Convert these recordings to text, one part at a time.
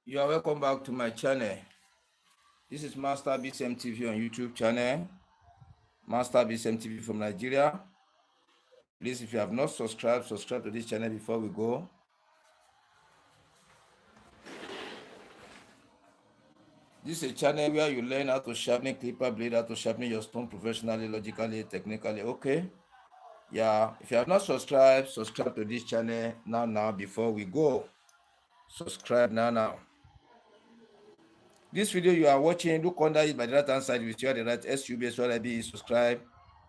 You are welcome back to my channel. This is Master BCM TV on YouTube channel. Master BCM TV from Nigeria. Please, if you have not subscribed, subscribe to this channel before we go. This is a channel where you learn how to sharpen clipper blade, how to sharpen your stone professionally, logically, technically. Okay. Yeah. If you have not subscribed, subscribe to this channel now before we go. Subscribe now. This video you are watching, look under it by the right hand side with your right SUB, subscribe.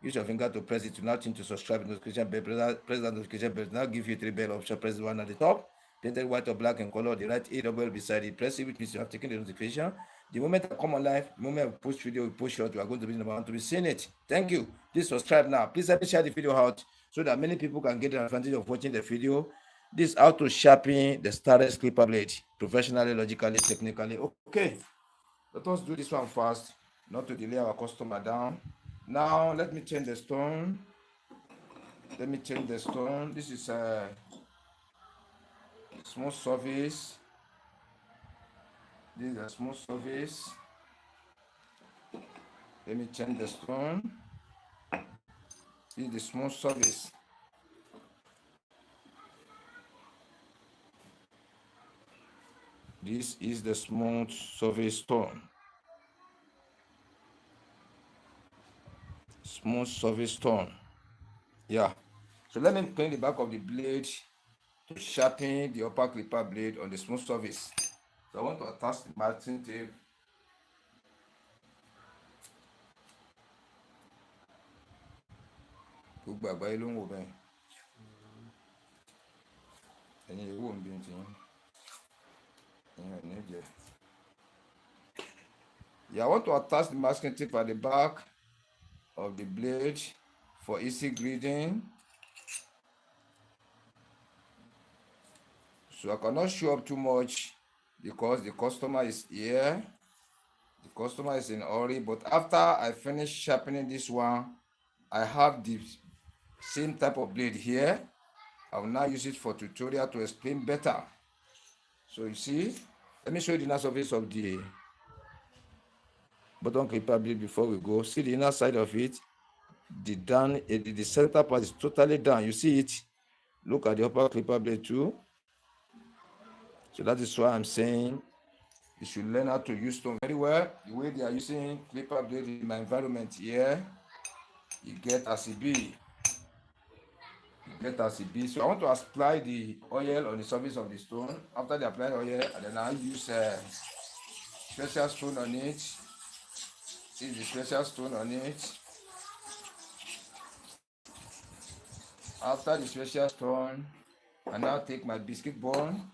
Use your finger to press it to nothing to subscribe. Notification bell, press that notification bell. Now give you 3 bell option. Press the one at the top, painted white or black in color. The right AWL beside it. Press it, which means you have taken the notification. The moment I come on live, the moment I post video, we post short, you are going to be number one to be seeing it. Thank you. Please subscribe now. Please help me share the video out so that many people can get the advantage of watching the video. This is how to sharpen the starless clipper blade professionally, logically, technically. Okay. Let us do this one fast, not to delay our customer down. Now, let me change the stone. This is a smooth surface. This is a smooth surface. Let me change the stone. This is the smooth surface. This is the smooth surface stone. Smooth surface stone. Yeah. So let me clean the back of the blade to sharpen the upper clipper blade on the smooth surface. So I want to attach the masking tape. Gbogbo àgbáyé ló ń wò bẹ́ẹ̀. Ẹ̀yin ìwò ń bí ti yín. Ẹ̀yin ò ní jẹ. Yeah, I want to attach the masking tape at the back of the blade for easy grading. So I cannot show up too much because the customer is here. The customer is in a hurry. But after I finish sharpening this one, I have the same type of blade here. I will now use it for tutorial to explain better. So you see, let me show you the inner surface of the bottom clipper blade before we go. See the inner side of it. The center part is totally down. You see it? Look at the upper clipper blade too. So that is why I'm saying you should learn how to use stone very well. The way they are using clipper blade in my environment here, you get as it be. So I want to apply the oil on the surface of the stone. After they apply oil, and then I use special stone on it. This is the special stone on it. After the special stone, I now take my biscuit bone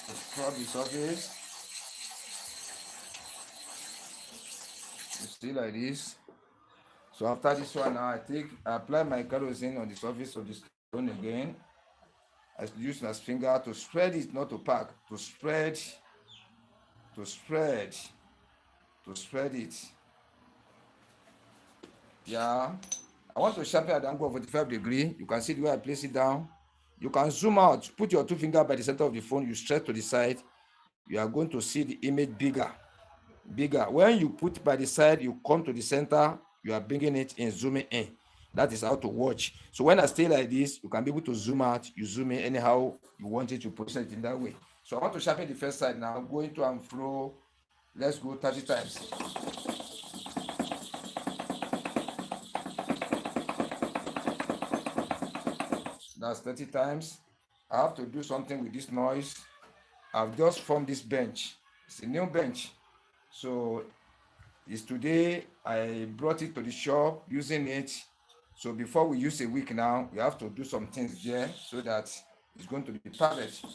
to scrub the surface. You see like this. So after this one now, I apply my kerosene on the surface of the stone again. I use my finger to spread it, not to pack, to spread it. Yeah. I want to sharpen at the angle of 45 degrees. You can see the way I place it down. You can zoom out, put your 2 fingers by the center of the phone, you stretch to the side. You are going to see the image bigger. When you put by the side, you come to the center, you are bringing it in, zooming in. That is how to watch. So when I stay like this, you can be able to zoom out, you zoom in anyhow you want it to position it in that way. So I want to sharpen the first side now. Going to and fro. Let's go 30 times. That's 30 times. I have to do something with this noise. I've just formed this bench. It's a new bench. So it's today I brought it to the shop using it. So before we use a week now, we have to do some things there so that it's going to be perfect.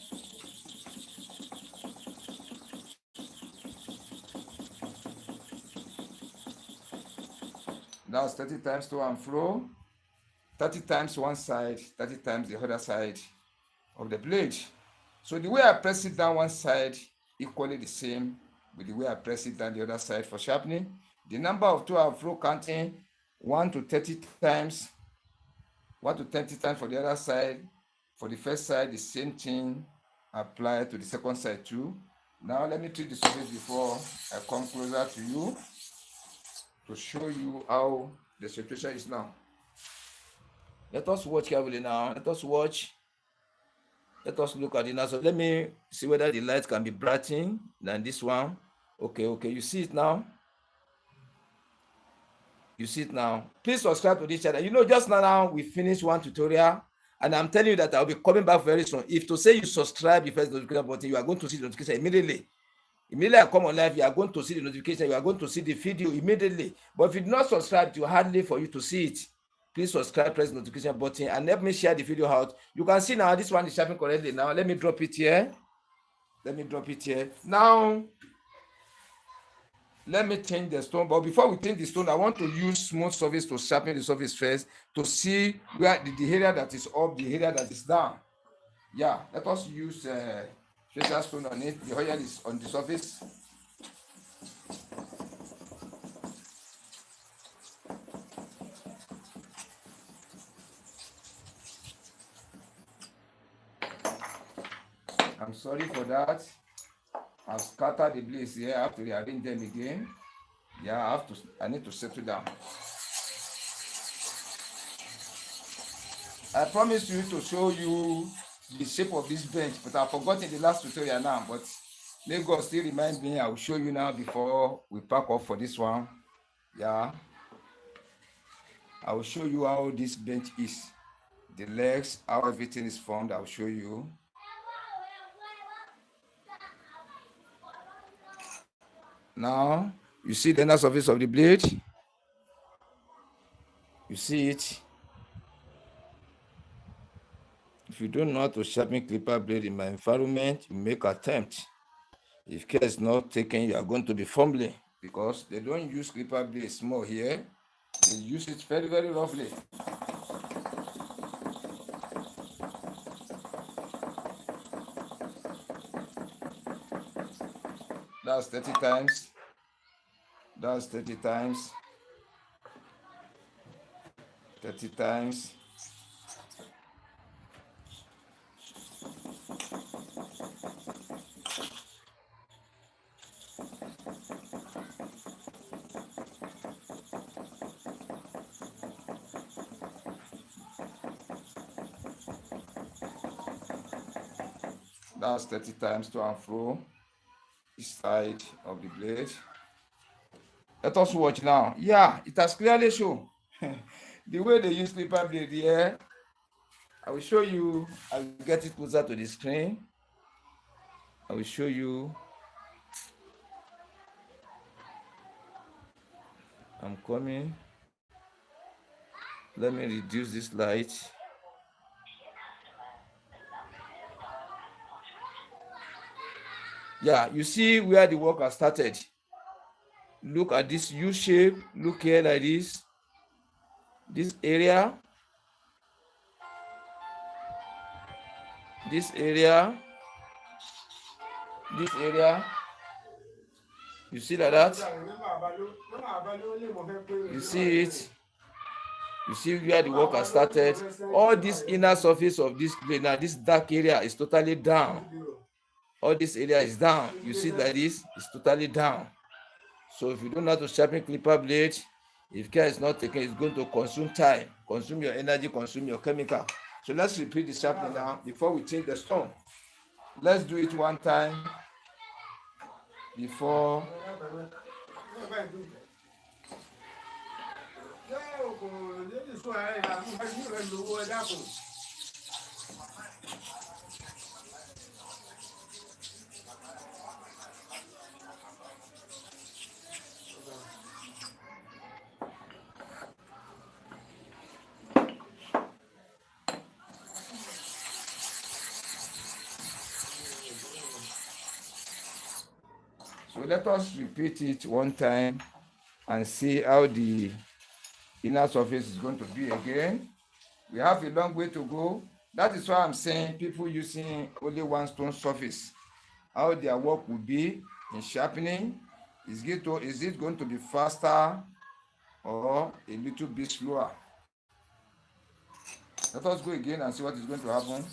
That's 30 times to and fro. 30 times one side, 30 times the other side of the blade. So the way I press it down one side, equally the same with the way I press it down the other side for sharpening. The number of to and fro counting 1 to 30 times, 1 to 30 times for the other side. For the first side, the same thing. apply to the second side too. Now let me treat the surface before I come closer to you to show you how the situation is now. Let us watch carefully now. Let us watch. Let us look at it now. So let me see whether the light can be brightened than this one. Okay, you see it now? You see it now. Please subscribe to this channel. You know, just now we finished one tutorial, and I'm telling you that I'll be coming back very soon. If to say you subscribe, the first notification button, you are going to see the notification immediately. Immediately I come on live, you are going to see the notification, you are going to see the video immediately. But if you do not subscribe, it will hardly for you to see it. Please subscribe, press the notification button, and help me share the video out. You can see now this one is sharpening correctly. Now let me drop it here. Now let me change the stone. But before we change the stone, I want to use smooth surface to sharpen the surface first to see where the area that is up, the area that is down. Yeah, let us use special stone on it. The oil is on the surface. I'm sorry for that. I've scattered the blades here. I have to rearrange them again. Yeah, I need to settle down. I promised you to show you the shape of this bench, but I've forgotten the last tutorial now. But may God still remind me. I will show you now before we pack off for this one. Yeah, I will show you how this bench is. The legs, how everything is formed. I will show you. Now, you see the inner surface of the blade. You see it. If you don't know how to sharpen clipper blade in my environment, you make attempt. If care is not taken, you are going to be fumbling because they don't use clipper blade small here. They use it very, very roughly. That's 30 times. That's 30 times. 30 times. That's 30 times to and fro each side of the blade. Let us watch now. Yeah, it has clearly shown the way they use clipper blade here. I will show you. I will get it closer to the screen. I will show you. I'm coming. Let me reduce this light. Yeah, you see where the work has started. Look at this U shape. Look here like this. This area. This area. This area. You see like that? You see it? You see where the work has started? All this inner surface of this blade, now this dark area is totally down. All this area is down. You see like this? It's totally down. So if you don't know how to sharpen clipper blade, if care is not taken, it's going to consume time, consume your energy, consume your chemical. So let's repeat the sharpening now before we change the stone. Let's do it one time before. So let us repeat it one time and see how the inner surface is going to be again. We have a long way to go. That is why I'm saying people using only one stone surface, how their work will be in sharpening. Is it going to be faster or a little bit slower? Let us go again and see what is going to happen.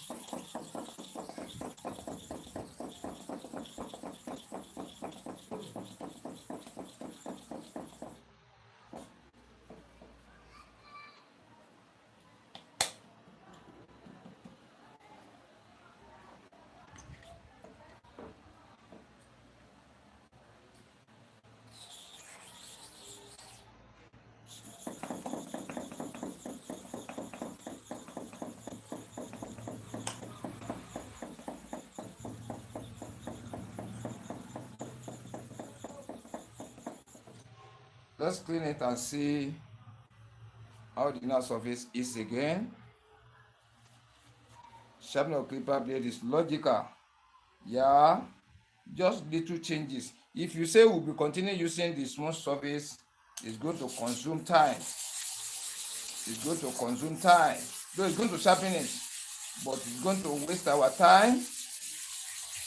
let's clean it and see how the inner surface is again. Sharpening of clipper blade is logical. Yeah, just little changes. If you say we'll be continue using the smooth surface, it's going to consume time. It's going to consume time. Though it's going to sharpen it, but it's going to waste our time.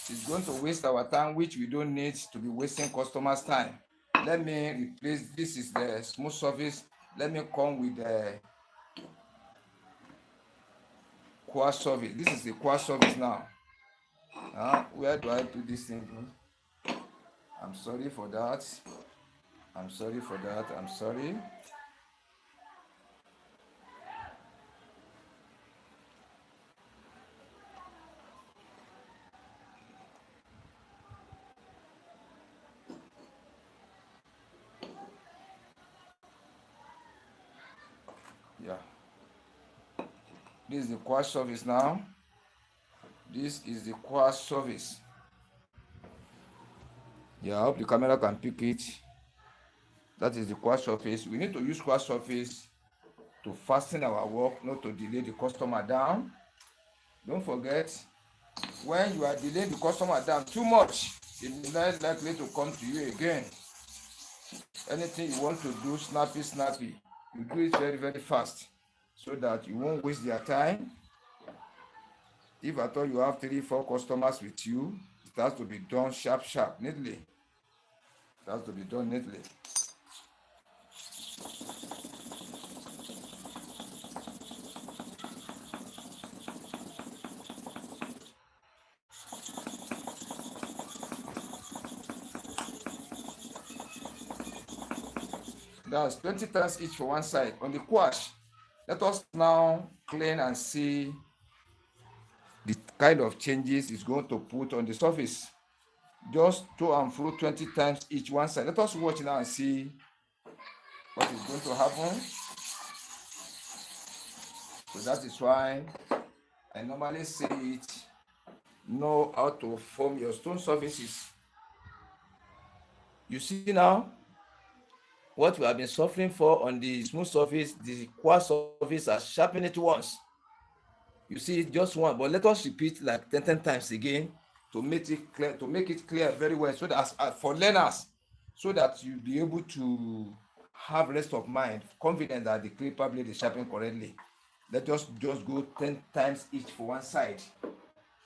It's going to waste our time, which we don't need to be wasting customers' time. Let me replace, this is the smooth surface. Let me come with the quartz surface. This is the quartz surface now. Where do I put this thing? I'm sorry for that. I'm sorry for that. I'm sorry. Yeah. This is the quartz surface now. This is the quartz surface. Yeah, I hope the camera can pick it. That is the quartz surface. We need to use quartz surface to fasten our work, not to delay the customer down. Don't forget, when you are delaying the customer down too much, it is not likely to come to you again. Anything you want to do, snappy, snappy, you do it very, very fast so that you won't waste their time. If at all you have 3-4 customers with you, it has to be done sharp, sharp, neatly. It has to be done neatly. That's 20 times each for one side. On the quartz, let us now clean and see the kind of changes it's going to put on the surface. Just to and fro 20 times each one side. Let us watch now and see what is going to happen. So that is why I normally say it, know how to form your stone surfaces. You see now what we have been suffering for on the smooth surface, the quartz surface has sharpened it once. You see it just one, but let us repeat like 10 times again to make it clear very well, so that for learners, so that you'll be able to have rest of mind, confident that the clipper blade is sharpened correctly. Let us just go 10 times each for one side,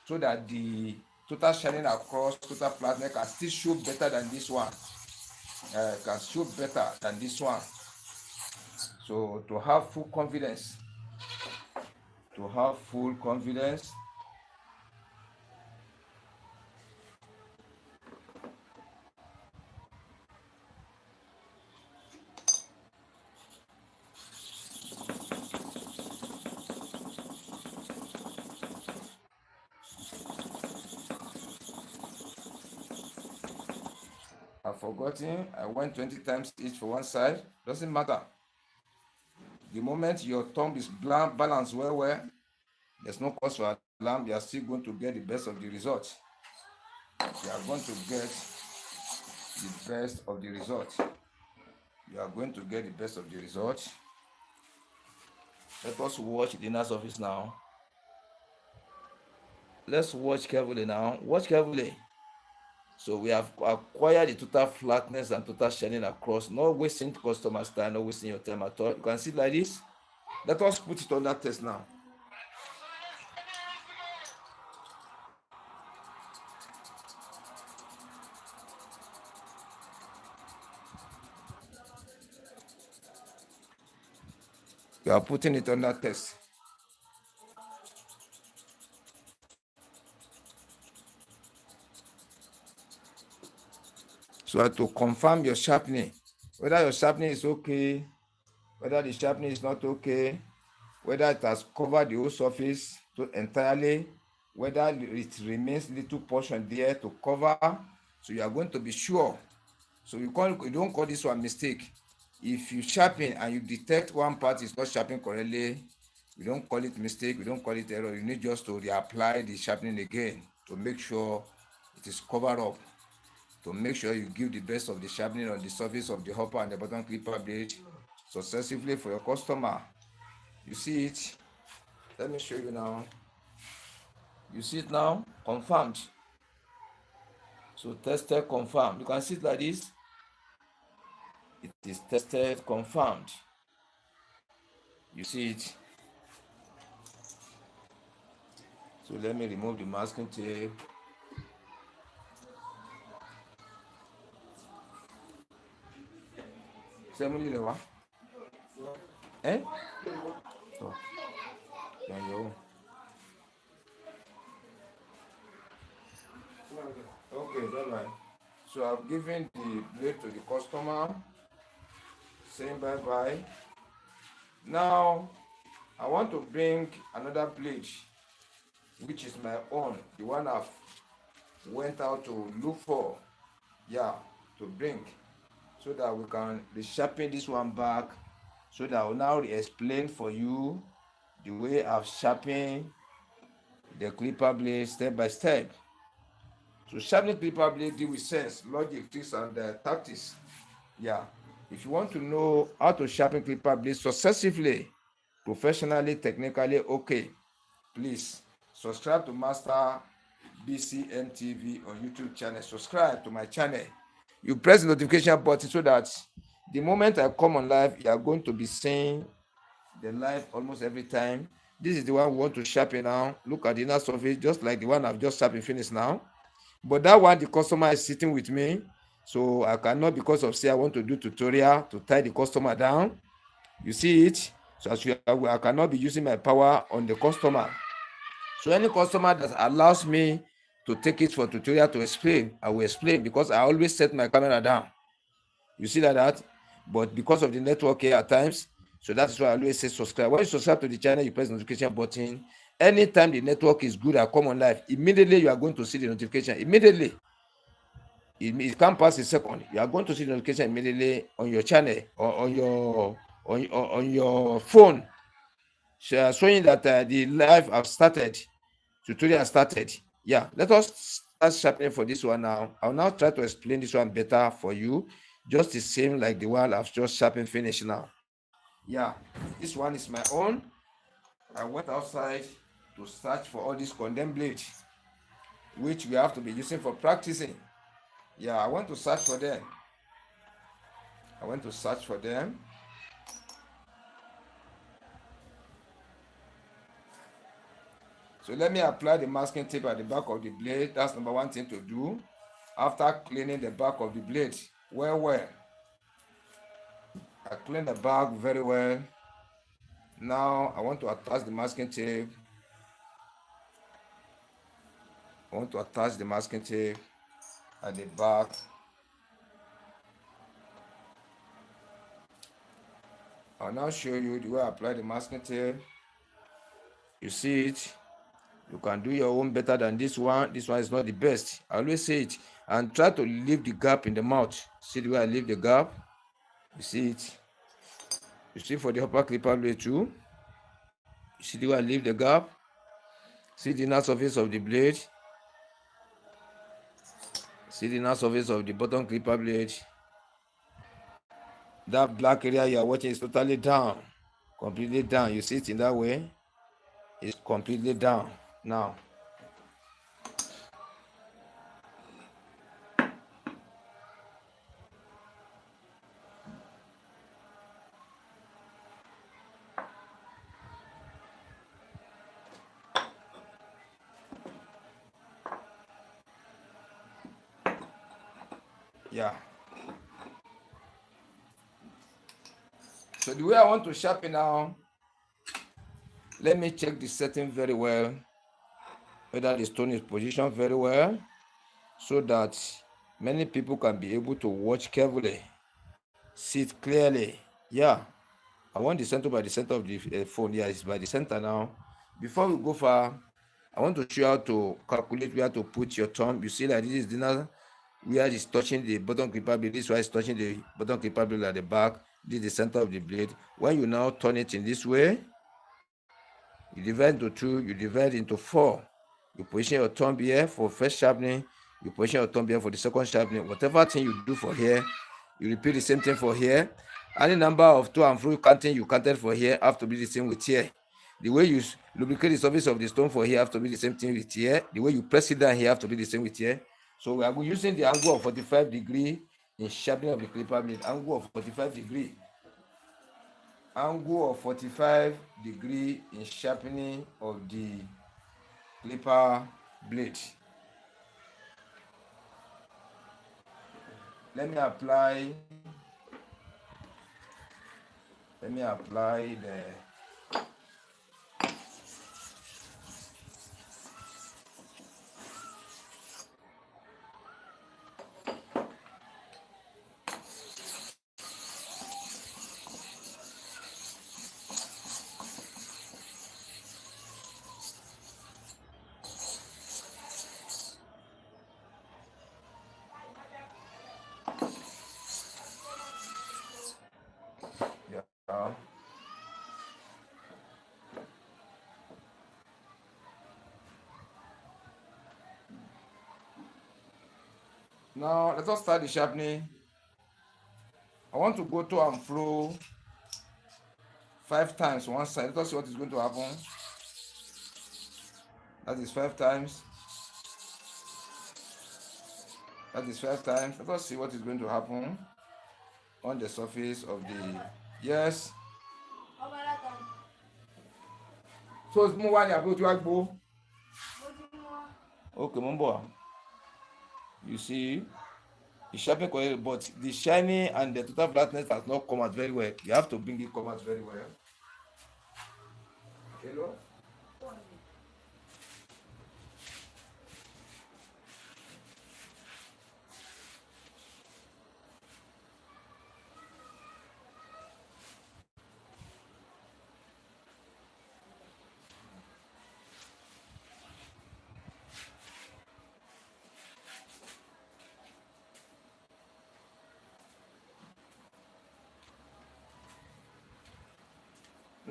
so that the total shining across, total flatness can still show better than this one. Can show better than this one. So to have full confidence, I've forgotten, I went 20 times each for one side. Doesn't matter. The moment your thumb is balanced well, there's no cause for alarm. You are still going to get the best of the result. You are going to get the best of the result. You are going to get the best of the result. Let us watch the inner surface now. Let's watch carefully now. Watch carefully. So we have acquired the total flatness and total shining across, not wasting customers' time, not wasting your time at all. You can see it like this. Let us put it on that test now. We are putting it on that test. So to confirm your sharpening, whether your sharpening is okay, whether the sharpening is not okay, whether it has covered the whole surface entirely, whether it remains little portion there to cover. So you are going to be sure. So you don't call this one mistake. If you sharpen and you detect one part is not sharpened correctly, we don't call it mistake, we don't call it error. You need just to reapply the sharpening again to make sure it is covered up. to make sure you give the best of the sharpening on the surface of the hopper and the bottom clipper blade successively for your customer. You see it? Let me show you now. You see it now? Confirmed. So tested, confirmed. You can see it like this. It is tested, confirmed. You see it? So let me remove the masking tape. Semoli lewa. Eh? Oh, yo. Okay, that's right. So I've given the blade to the customer, saying bye bye. Now I want to bring another blade, which is my own, the one I've went out to look for, yeah, to bring, so that we can resharpen this one back, so that I will now explain for you the way I've sharpened the clipper blade step by step. So sharpening clipper blade deal with sense, logic, tricks, and tactics. Yeah. If you want to know how to sharpen clipper blade successfully, professionally, technically, okay, please subscribe to Master BCM TV on YouTube channel. Subscribe to my channel. You press the notification button so that the moment I come on live, you are going to be seeing the live almost every time. This is the one we want to sharpen now. Look at the inner surface, just like the one I've just sharpened finished now. But that one, the customer is sitting with me, so I cannot, because of say I want to do tutorial to tie the customer down. You see it? So I cannot be using my power on the customer. So any customer that allows me to take it for tutorial to explain, I will explain, because I always set my camera down. You see that? But because of the network here at times, so that's why I always say subscribe. When you subscribe to the channel, you press the notification button. Anytime the network is good, I come on live, immediately you are going to see the notification. Immediately. It can't pass a second. You are going to see the notification immediately on your channel or on your phone, showing that the live have started, tutorial started. Yeah, let us start sharpening for this one now. I'll now try to explain this one better for you, just the same like the one I've just sharpened finished now. Yeah, this one is my own. I went outside to search for all these condemned blades, which we have to be using for practicing. Yeah, I went to search for them. So let me apply the masking tape at the back of the blade. That's number one thing to do. After cleaning the back of the blade well. I clean the back very well. Now I want to attach the masking tape. At the back. I'll now show you the way I apply the masking tape. You see it? You can do your own better than this one. This one is not the best. I always say it. And try to leave the gap in the mouth. See the way I leave the gap? You see it? You see for the upper clipper blade too? You see the way I leave the gap? See the inner surface of the blade? See the inner surface of the bottom clipper blade? That black area you are watching is totally down. Completely down. You see it in that way? It's completely down now. Yeah. So the way I want to sharpen now, let me check the setting very well, whether the stone is positioned very well, so that many people can be able to watch carefully, see it clearly. Yeah. I want the center by the center of the phone. Yeah, it's by the center now. Before we go far, I want to show you how to calculate where to put your thumb. You see that this is the where it's touching the bottom clipper blade. This is why it's touching the bottom clipper blade at the back. This is the center of the blade. When you now turn it in this way, you divide into 2, you divide into 4. You position your thumb here for first sharpening. You position your thumb here for the second sharpening. Whatever thing you do for here, you repeat the same thing for here. Any number of to and fro counting you counted for here have to be the same with here. The way you lubricate the surface of the stone for here have to be the same thing with here. The way you press it down here have to be the same with here. So we are using the angle of 45 degree in sharpening of the clipper blade. Angle of 45 degree. Angle of 45 degree in sharpening of the clipper blade. Let me apply the yeah. Now let us start the sharpening. I want to go to and fro 5 times one side. Let us see what is going to happen. That is 5 times. That is 5 times. Let us see what is going to happen on the surface of the. Yes. So it's more one about to go. Okay, Mumbo. You see, the sharpening correct, but the shiny and the total flatness has not come out very well. You have to bring it come out very well. Hello?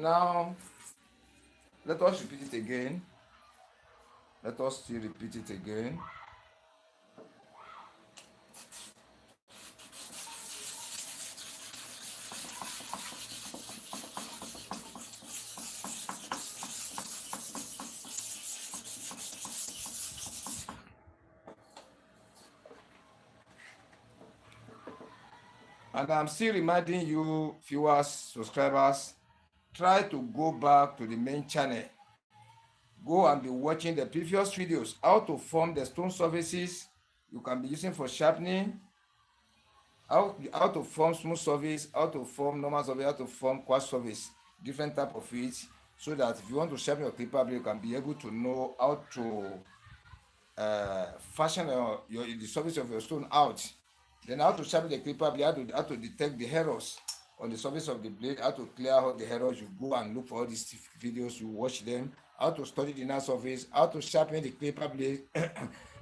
Now, let us repeat it again. Let us still repeat it again. And I'm still reminding you, viewers, subscribers, try to go back to the main channel. Go and be watching the previous videos, how to form the stone surfaces you can be using for sharpening, how to form smooth surface, how to form normal surface, how to form quartz surface, different type of it, so that if you want to sharpen your clipper blade, you can be able to know how to fashion the surface of your stone out. Then how to sharpen the clipper blade, how to detect the errors on the surface of the blade, how to clear out the errors. You go and look for all these videos, you watch them, how to study the inner surface, how to sharpen the clipper blade,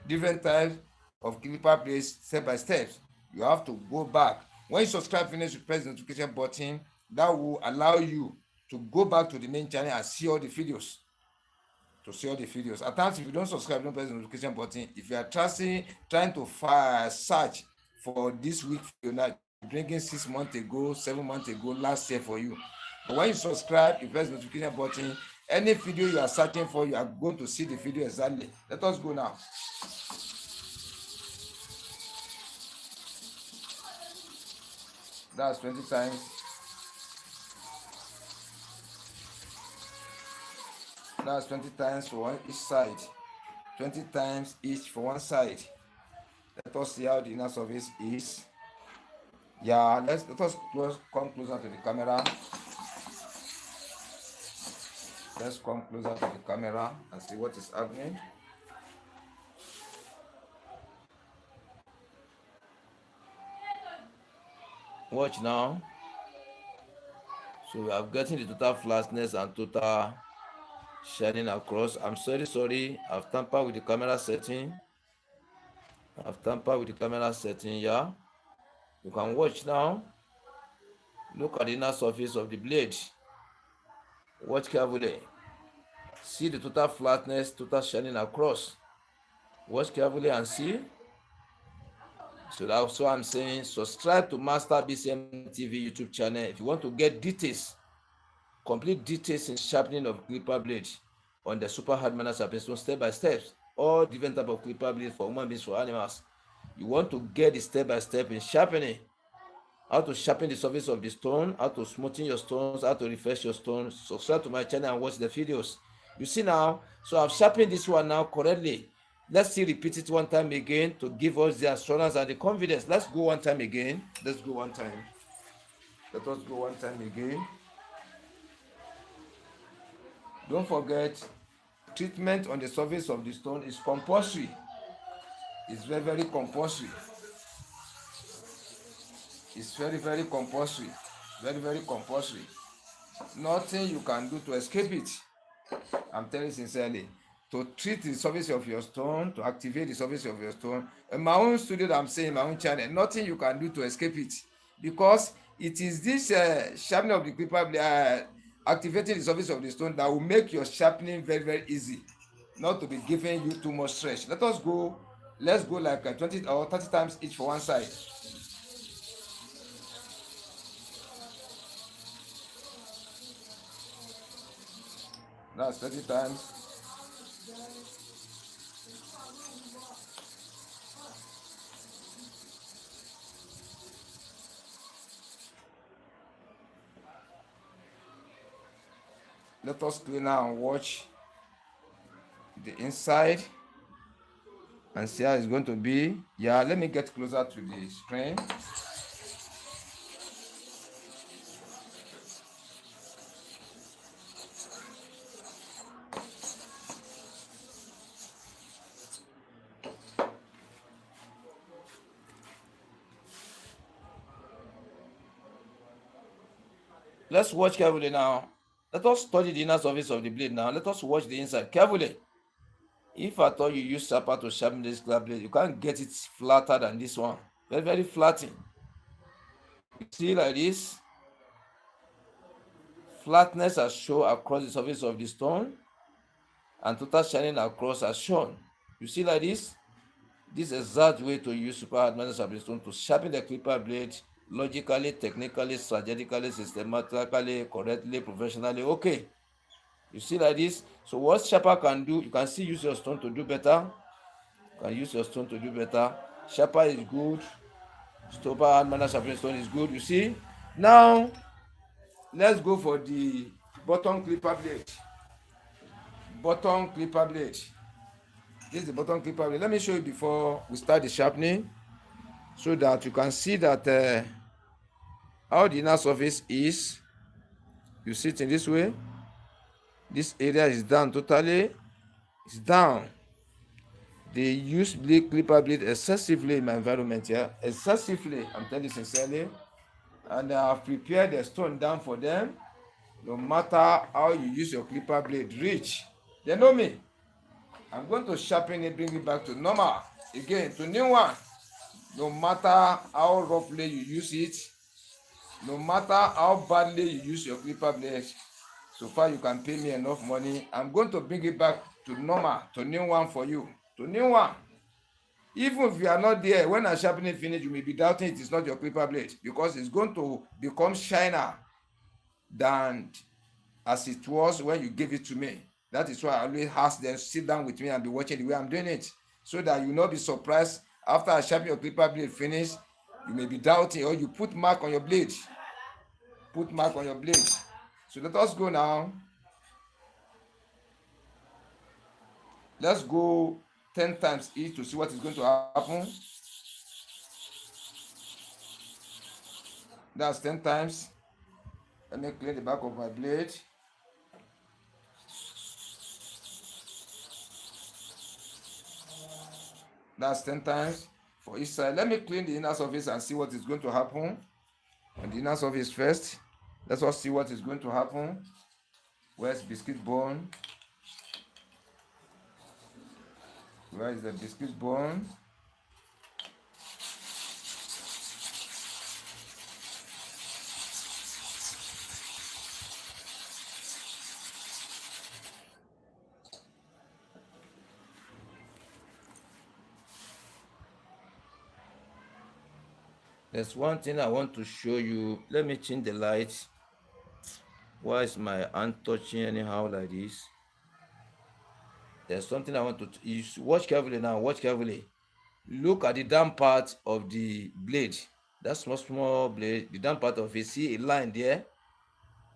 different types of clipper blades, step by step. You have to go back. When you subscribe, finish, you press the notification button. That will allow you to go back to the main channel and see all the videos. At times, if you don't subscribe, don't press the notification button. If you are trying to search for this week video now, bringing 6 months ago, 7 months ago, last year for you. But when you subscribe, you press the notification button. Any video you are searching for, you are going to see the video exactly. Let us go now. That's 20 times. That's 20 times for each side. 20 times each for one side. Let us see how the inner surface is. Yeah, let us come closer to the camera. Let's come closer to the camera and see what is happening. Watch now. So we are getting the total flatness and total shining across. I'm sorry. I've tampered with the camera setting. Yeah. You can watch now. Look at the inner surface of the blade. Watch carefully. See the total flatness, total shining across. Watch carefully and see. So that's what I'm saying. Subscribe to Master BCM TV YouTube channel if you want to get details, complete details in sharpening of clipper blade on the super hard manner sharpening stone, step by step, all different type of clipper blade for human beings, for animals. You want to get the step by step in sharpening, how to sharpen the surface of the stone, how to smoothen your stones, how to refresh your stones. Subscribe to my channel and watch the videos. You see now, so I've sharpened this one now correctly. Let's see, repeat it one time again to give us the assurance and the confidence. Let's go one time again. Let's go one time. Let us go one time again. Don't forget, treatment on the surface of the stone is compulsory. It's very, very compulsory. It's very, very compulsory. Very, very compulsory. Nothing you can do to escape it. I'm telling you sincerely. To treat the surface of your stone, to activate the surface of your stone. In my own studio that I'm saying, my own channel, nothing you can do to escape it. Because it is this sharpening of the clipper, activating the surface of the stone, that will make your sharpening very, very easy. Not to be giving you too much stretch. Let's go like 20 or 30 times each for one side. That's 30 times. Let us clean now and watch the inside and see how it's going to be. Yeah, let me get closer to the screen. Let's watch carefully now. Let us study the inner surface of the blade now. Let us watch the inside carefully. If at all you use sharper to sharpen this blade, you can't get it flatter than this one. Very, very flattened. You see like this. Flatness as shown across the surface of the stone, and total shining across as shown. You see like this? This is exact way to use super hard metal sharpening stone to sharpen the clipper blade logically, technically, strategically, systematically, correctly, professionally. Okay. You see like this? So what sharper can do, you can still use your stone to do better. You can use your stone to do better. Sharper is good. Super hard metal sharpening stone is good. You see? Now, let's go for the bottom clipper blade. Bottom clipper blade. This is the bottom clipper blade. Let me show you before we start the sharpening, so that you can see that how the inner surface is. You see it in this way. This area is down totally. It's down. They use clipper blade excessively in my environment here. Excessively, I'm telling you sincerely. And I've prepared the stone down for them. No matter how you use your clipper blade, reach. They know me. I'm going to sharpen it, bring it back to normal. Again, to new one. No matter how roughly you use it, no matter how badly you use your clipper blade, so far you can pay me enough money. I'm going to bring it back to normal, to new one for you, to new one. Even if you are not there, when I sharpen it finish, you may be doubting it is not your clipper blade, because it's going to become shiner than as it was when you gave it to me. That is why I always ask them, sit down with me and be watching the way I'm doing it, so that you will not be surprised after I sharpen your clipper blade finish. You may be doubting, or you put mark on your blade. Put mark on your blade. So let us go now. Let's go 10 times each to see what is going to happen. That's 10 times. Let me clean the back of my blade. That's 10 times for each side. Let me clean the inner surface and see what is going to happen. On the inner surface first. Let's all see what is going to happen. Where's biscuit bone? Where is the biscuit bone? There's one thing I want to show you. Let me change the light. Why is my hand touching anyhow like this? There's something I want to. You watch carefully now. Watch carefully. Look at the down part of the blade. That small blade. The down part of it. See a line there.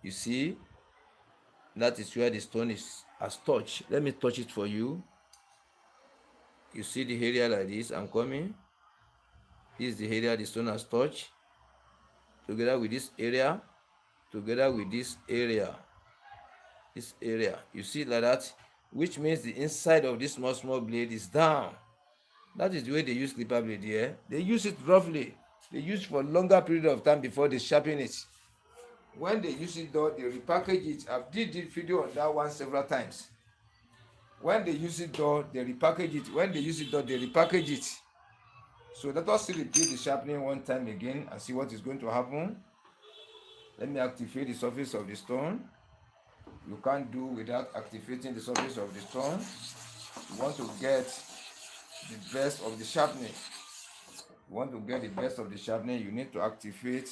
You see, that is where the stone is has touched. Let me touch it for you. You see the area like this. I'm coming. This is the area the stone has touched. Together with this area. Together with this area. This area. You see like that, which means the inside of this small blade is down. That is the way they use clipper blade here. They use it roughly. They use it for longer period of time before they sharpen it. When they use it though, they repackage it. I've did the video on that one several times. When they use it though, they repackage it. When they use it though, they repackage it. So let us see repeat the sharpening one time again and see what is going to happen. Let me activate the surface of the stone. You can't do without activating the surface of the stone. You want to get the best of the sharpening. You want to get the best of the sharpening, you need to activate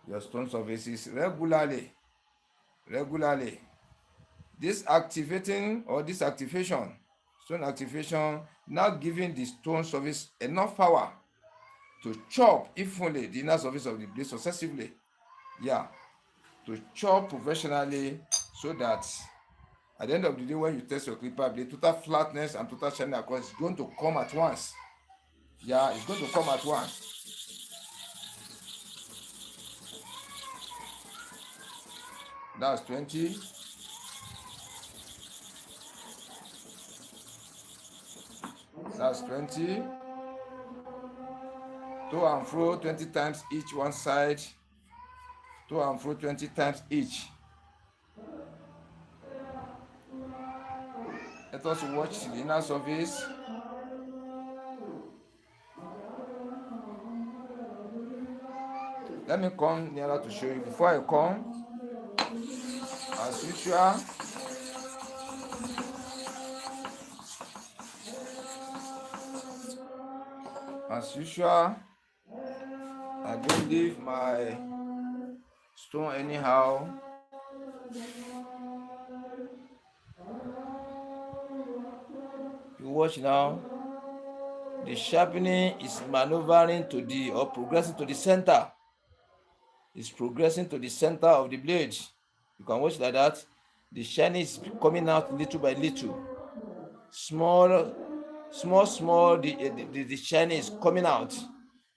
your stone surfaces regularly. This activating or this activation, stone activation, now giving the stone surface enough power to chop evenly the inner surface of the blade successively. Yeah, to chop professionally, so that at the end of the day, when you test your clipper blade, total flatness and total shining across is going to come at once. Yeah, it's going to come at once. That's 20. That's 20. To and fro 20 times each one side. To and fro 20 times each. Let us watch the inner surface. Let me come nearer to show you. Before I come, as usual, I don't leave my stone anyhow. You watch now. The sharpening is maneuvering to the or progressing to the center. It's progressing to the center of the blade. You can watch like that. The shining is coming out little by little. Small, the shining is coming out.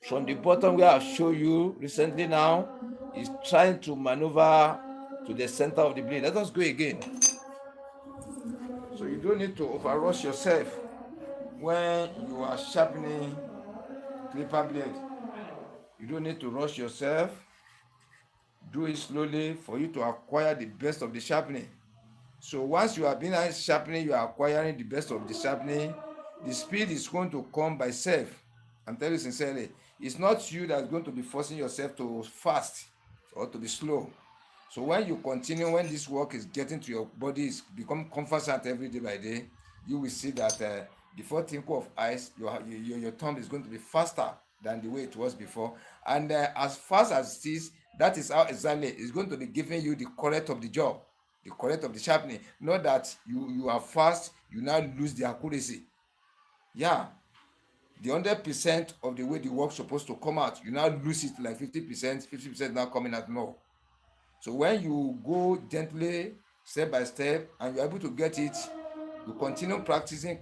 From the bottom where I've shown you recently now, is trying to maneuver to the center of the blade. Let us go again. So you don't need to overrush yourself when you are sharpening clipper blade. You don't need to rush yourself. Do it slowly for you to acquire the best of the sharpening. So once you have been sharpening, you are acquiring the best of the sharpening. The speed is going to come by self. I'm telling you sincerely, it's not you that's going to be forcing yourself to fast or to be slow. So when you continue, when this work is getting to your body, is become conversant every day by day, you will see that before twinkle of eyes, your thumb is going to be faster than the way it was before. And as fast as it is, that is how exactly it's going to be giving you the correct of the job, the correct of the sharpening. Not that you are fast, you now lose the accuracy. Yeah, the 100% of the way the work supposed to come out, you now lose it like 50% now coming out. No. So when you go gently, step by step, and you're able to get it, you continue practicing.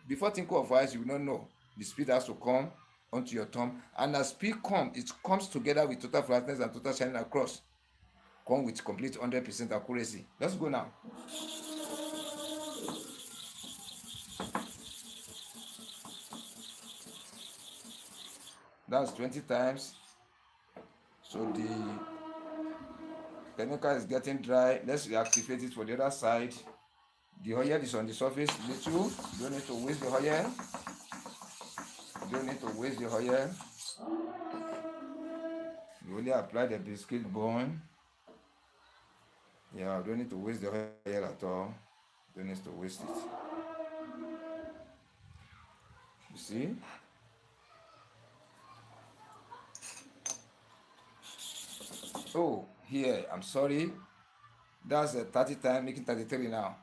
Before thinking of eyes, you will not know. The speed has to come onto your thumb. And as speed comes, it comes together with total flatness and total shining across. Come with complete 100% accuracy. Let's go now. That's 20 times. So the chemical is getting dry. Let's reactivate it for the other side. The oil is on the surface little. You don't need to waste the oil. You only apply the biscuit bone. Yeah, don't need to waste the oil at all. Don't need to waste it. You see? Oh, here, I'm sorry. That's 30 times, making 33 now.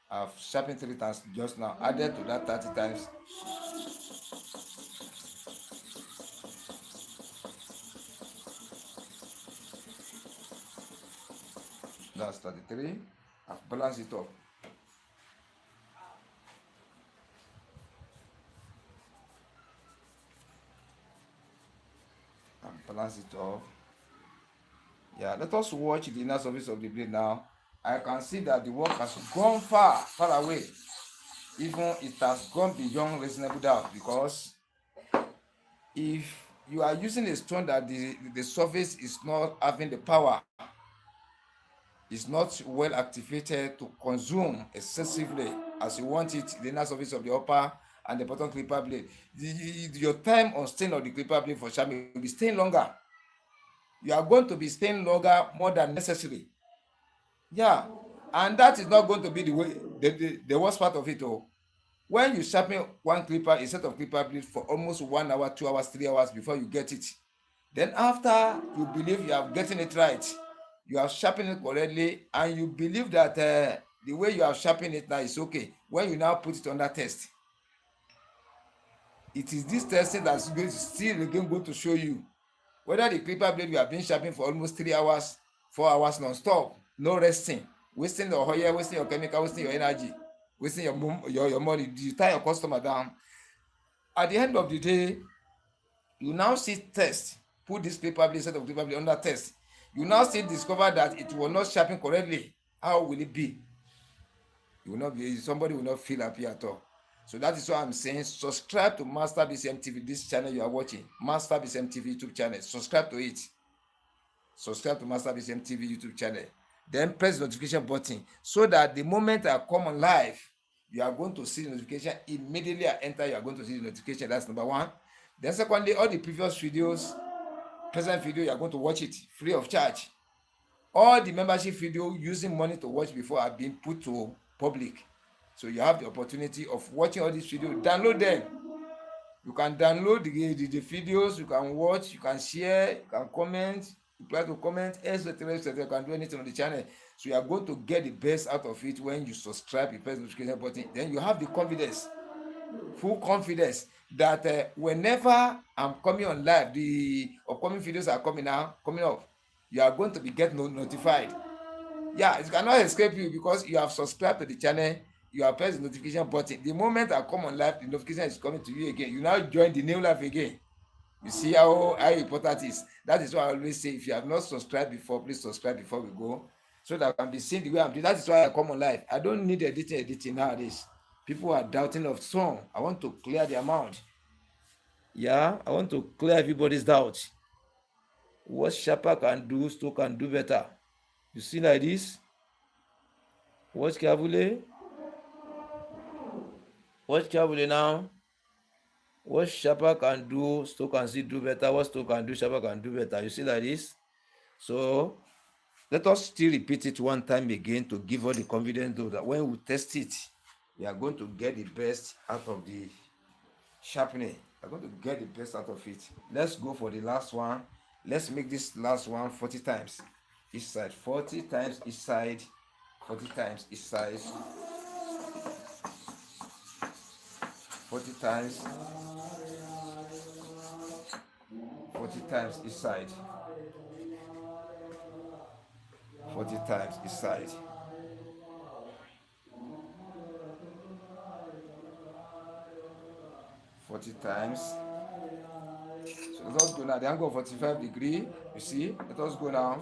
I've sharpened 3 times just now. Added to that 30 times. That's 33. I've balanced it up. I've balanced it up. Yeah, let us watch the inner surface of the blade now. I can see that the work has gone far, far away. Even it has gone beyond reasonable doubt, because if you are using a stone that the surface is not having the power, is not well activated to consume excessively as you want it, the inner surface of the upper and the bottom clipper blade, your time on staying of the clipper blade for sharpening will be staying longer. You are going to be staying longer more than necessary. Yeah, and that is not going to be the way, the worst part of it all. When you sharpen one clipper, a set of clipper blade for almost 1 hour, 2 hours, 3 hours before you get it, then after you believe you are getting it right, you are sharpening it correctly, and you believe that the way you are sharpening it now is okay. When you now put it under test, it is this testing that's going to still again going to show you whether the clipper blade you have been sharpening for almost 3 hours, 4 hours non-stop, no resting, wasting your oil, wasting your chemical, wasting your energy, wasting your money, you tie your customer down. At the end of the day, you now see test, put this clipper blade, set of clipper blade under test, you now still discover that it will not sharpen correctly. How will it be? You will not be, somebody will not feel happy at all. So that is why I'm saying subscribe to Master BCM TV, this channel you are watching, Master BCM TV YouTube channel. Subscribe to it. Subscribe to Master BCM TV YouTube channel. Then press the notification button so that the moment I come on live, you are going to see the notification immediately. I enter, you are going to see the notification. That's number one. Then secondly, all the previous videos, present video, you are going to watch it free of charge. All the membership video using money to watch before have been put to public. So you have the opportunity of watching all these videos. Download them. You can download the videos, you can watch, you can share, you can comment, reply to comment, etc. You can do anything on the channel. So you are going to get the best out of it when you subscribe, you press the notification button. Then you have the confidence, full confidence that whenever I'm coming on live, the upcoming videos are coming up, you are going to be notified. Yeah, it cannot escape you because you have subscribed to the channel, you have pressed the notification button. The moment I come on live, the notification is coming to you again. You now join the new life again. You see how important it is. That is why I always say, if you have not subscribed before, please subscribe before we go, so that I can be seen the way I'm doing. That is why I come on live. I don't need editing nowadays. People are doubting of song. I want to clear their mind. Yeah, I want to clear everybody's doubt. What Sharper can do, Sto can do better. You see like this? Watch carefully. Watch carefully now. What Sharper can do, Sto can still do better. What Sto can do, Sharper can do better. You see like this? So let us still repeat it one time again to give us the confidence, though, that when we test it, we are going to get the best out of the sharpening. We are going to get the best out of it. Let's go for the last one. Let's make this last one 40 times each side. 40 times each side. 40 times each side. 40 times. 40 times each side. 40 times each side. 40 times. So let us go now. The angle of 45 degrees. You see? Let us go now.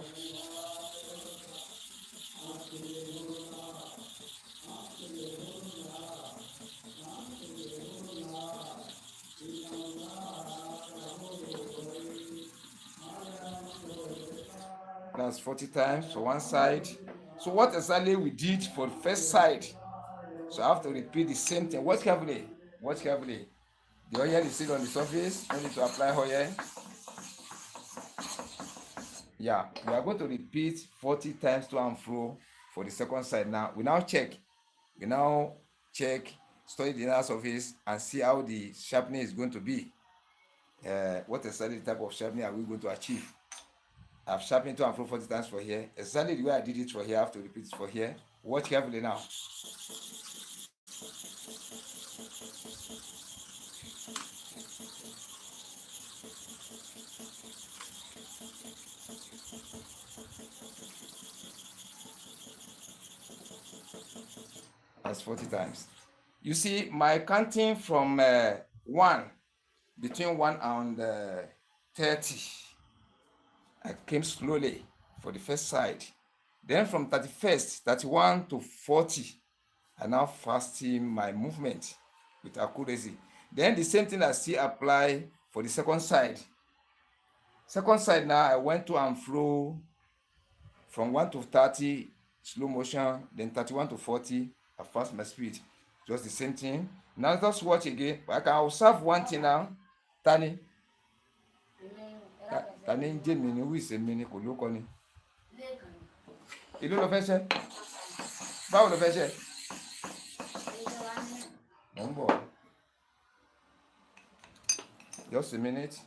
That's 40 times for one side. So what exactly we did for the first side? So I have to repeat the same thing. Watch carefully. Watch carefully. The oil is still on the surface. No need to apply oil. Yeah, we are going to repeat 40 times to and fro for the second side. Now we now check. We now check, study the inner surface and see how the sharpening is going to be. What exactly type of sharpening are we going to achieve? I've sharpened to and fro 40 times for here. Exactly the way I did it for here, I have to repeat it for here. Watch carefully now. That's 40 times. You see, my counting from 1, between 1 and 30, I came slowly for the first side. Then from 31st, 31 to 40, I now fasting my movement with accuracy. Then the same thing I still apply for the second side. Second side now, I went to and fro from 1 to 30, slow motion, then 31 to 40, I fast my speed. Just the same thing. Now let's watch again. I can observe one thing now. Tani. Tani ń jẹ́ mi ni wíìsì mi ni kò ló kọ́ ni. Ìlú ló fẹ́ ṣe. Báwo ló fẹ́ ṣe? Mo ń bọ̀. Just a minute.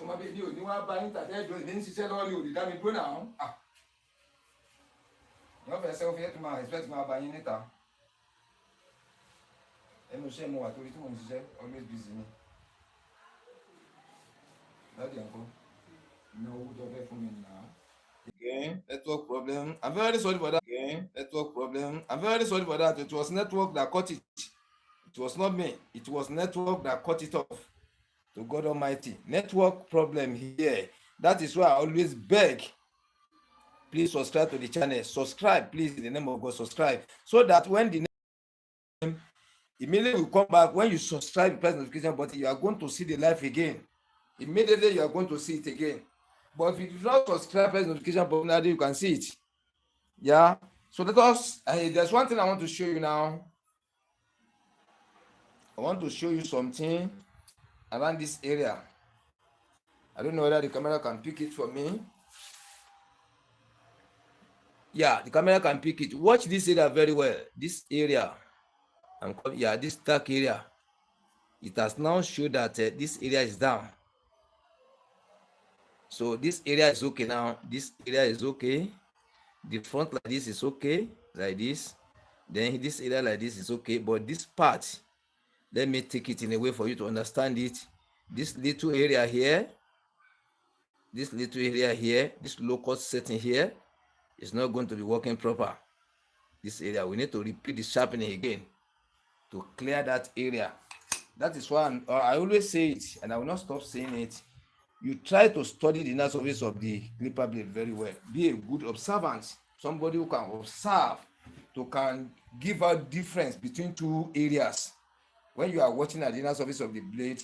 Ọmọ bíbí ò ní wá bá yín tàbí ẹjọ́ ìdí ń ṣiṣẹ́ lọ́wọ́ ní òdì dá mi dúró náà. Wọ́n fẹ́ sẹ́wọ́n fi ẹ́ tó máa expect máa bá yín níta. Ẹnu iṣẹ́ mo wà torí tí mo ń ṣiṣẹ́ always busy ni. Láti ẹ̀kọ́, ìná owó tó fẹ́ fún mi nà. Again, network problem. I'm very sorry for that. Again, network problem. I'm very sorry for that. It was network that cut it. It was not me. It was network that cut it off. To God Almighty. Network problem here. That is why I always beg. Please subscribe to the channel. Subscribe, please, in the name of God, subscribe. So that when the name immediately will come back, when you subscribe, press the notification button, you are going to see the live again. Immediately, you are going to see it again. But if you do not subscribe, press the notification button, you can see it. Yeah. So let us, there's one thing I want to show you now. I want to show you something around this area. I don't know whether the camera can pick it for me. Yeah, the camera can pick it. Watch this area very well. This area, this dark area. It has now showed that this area is down. So this area is okay now. This area is okay. The front like this is okay, like this. Then this area like this is okay. But this part, let me take it in a way for you to understand it. This little area here, this low-cost setting here is not going to be working proper. This area, we need to repeat the sharpening again to clear that area. That is why I always say it, and I will not stop saying it. You try to study the inner surface of the clipper blade very well. Be a good observant, somebody who can observe, to can give out difference between two areas. When you are watching at the inner surface of the blade,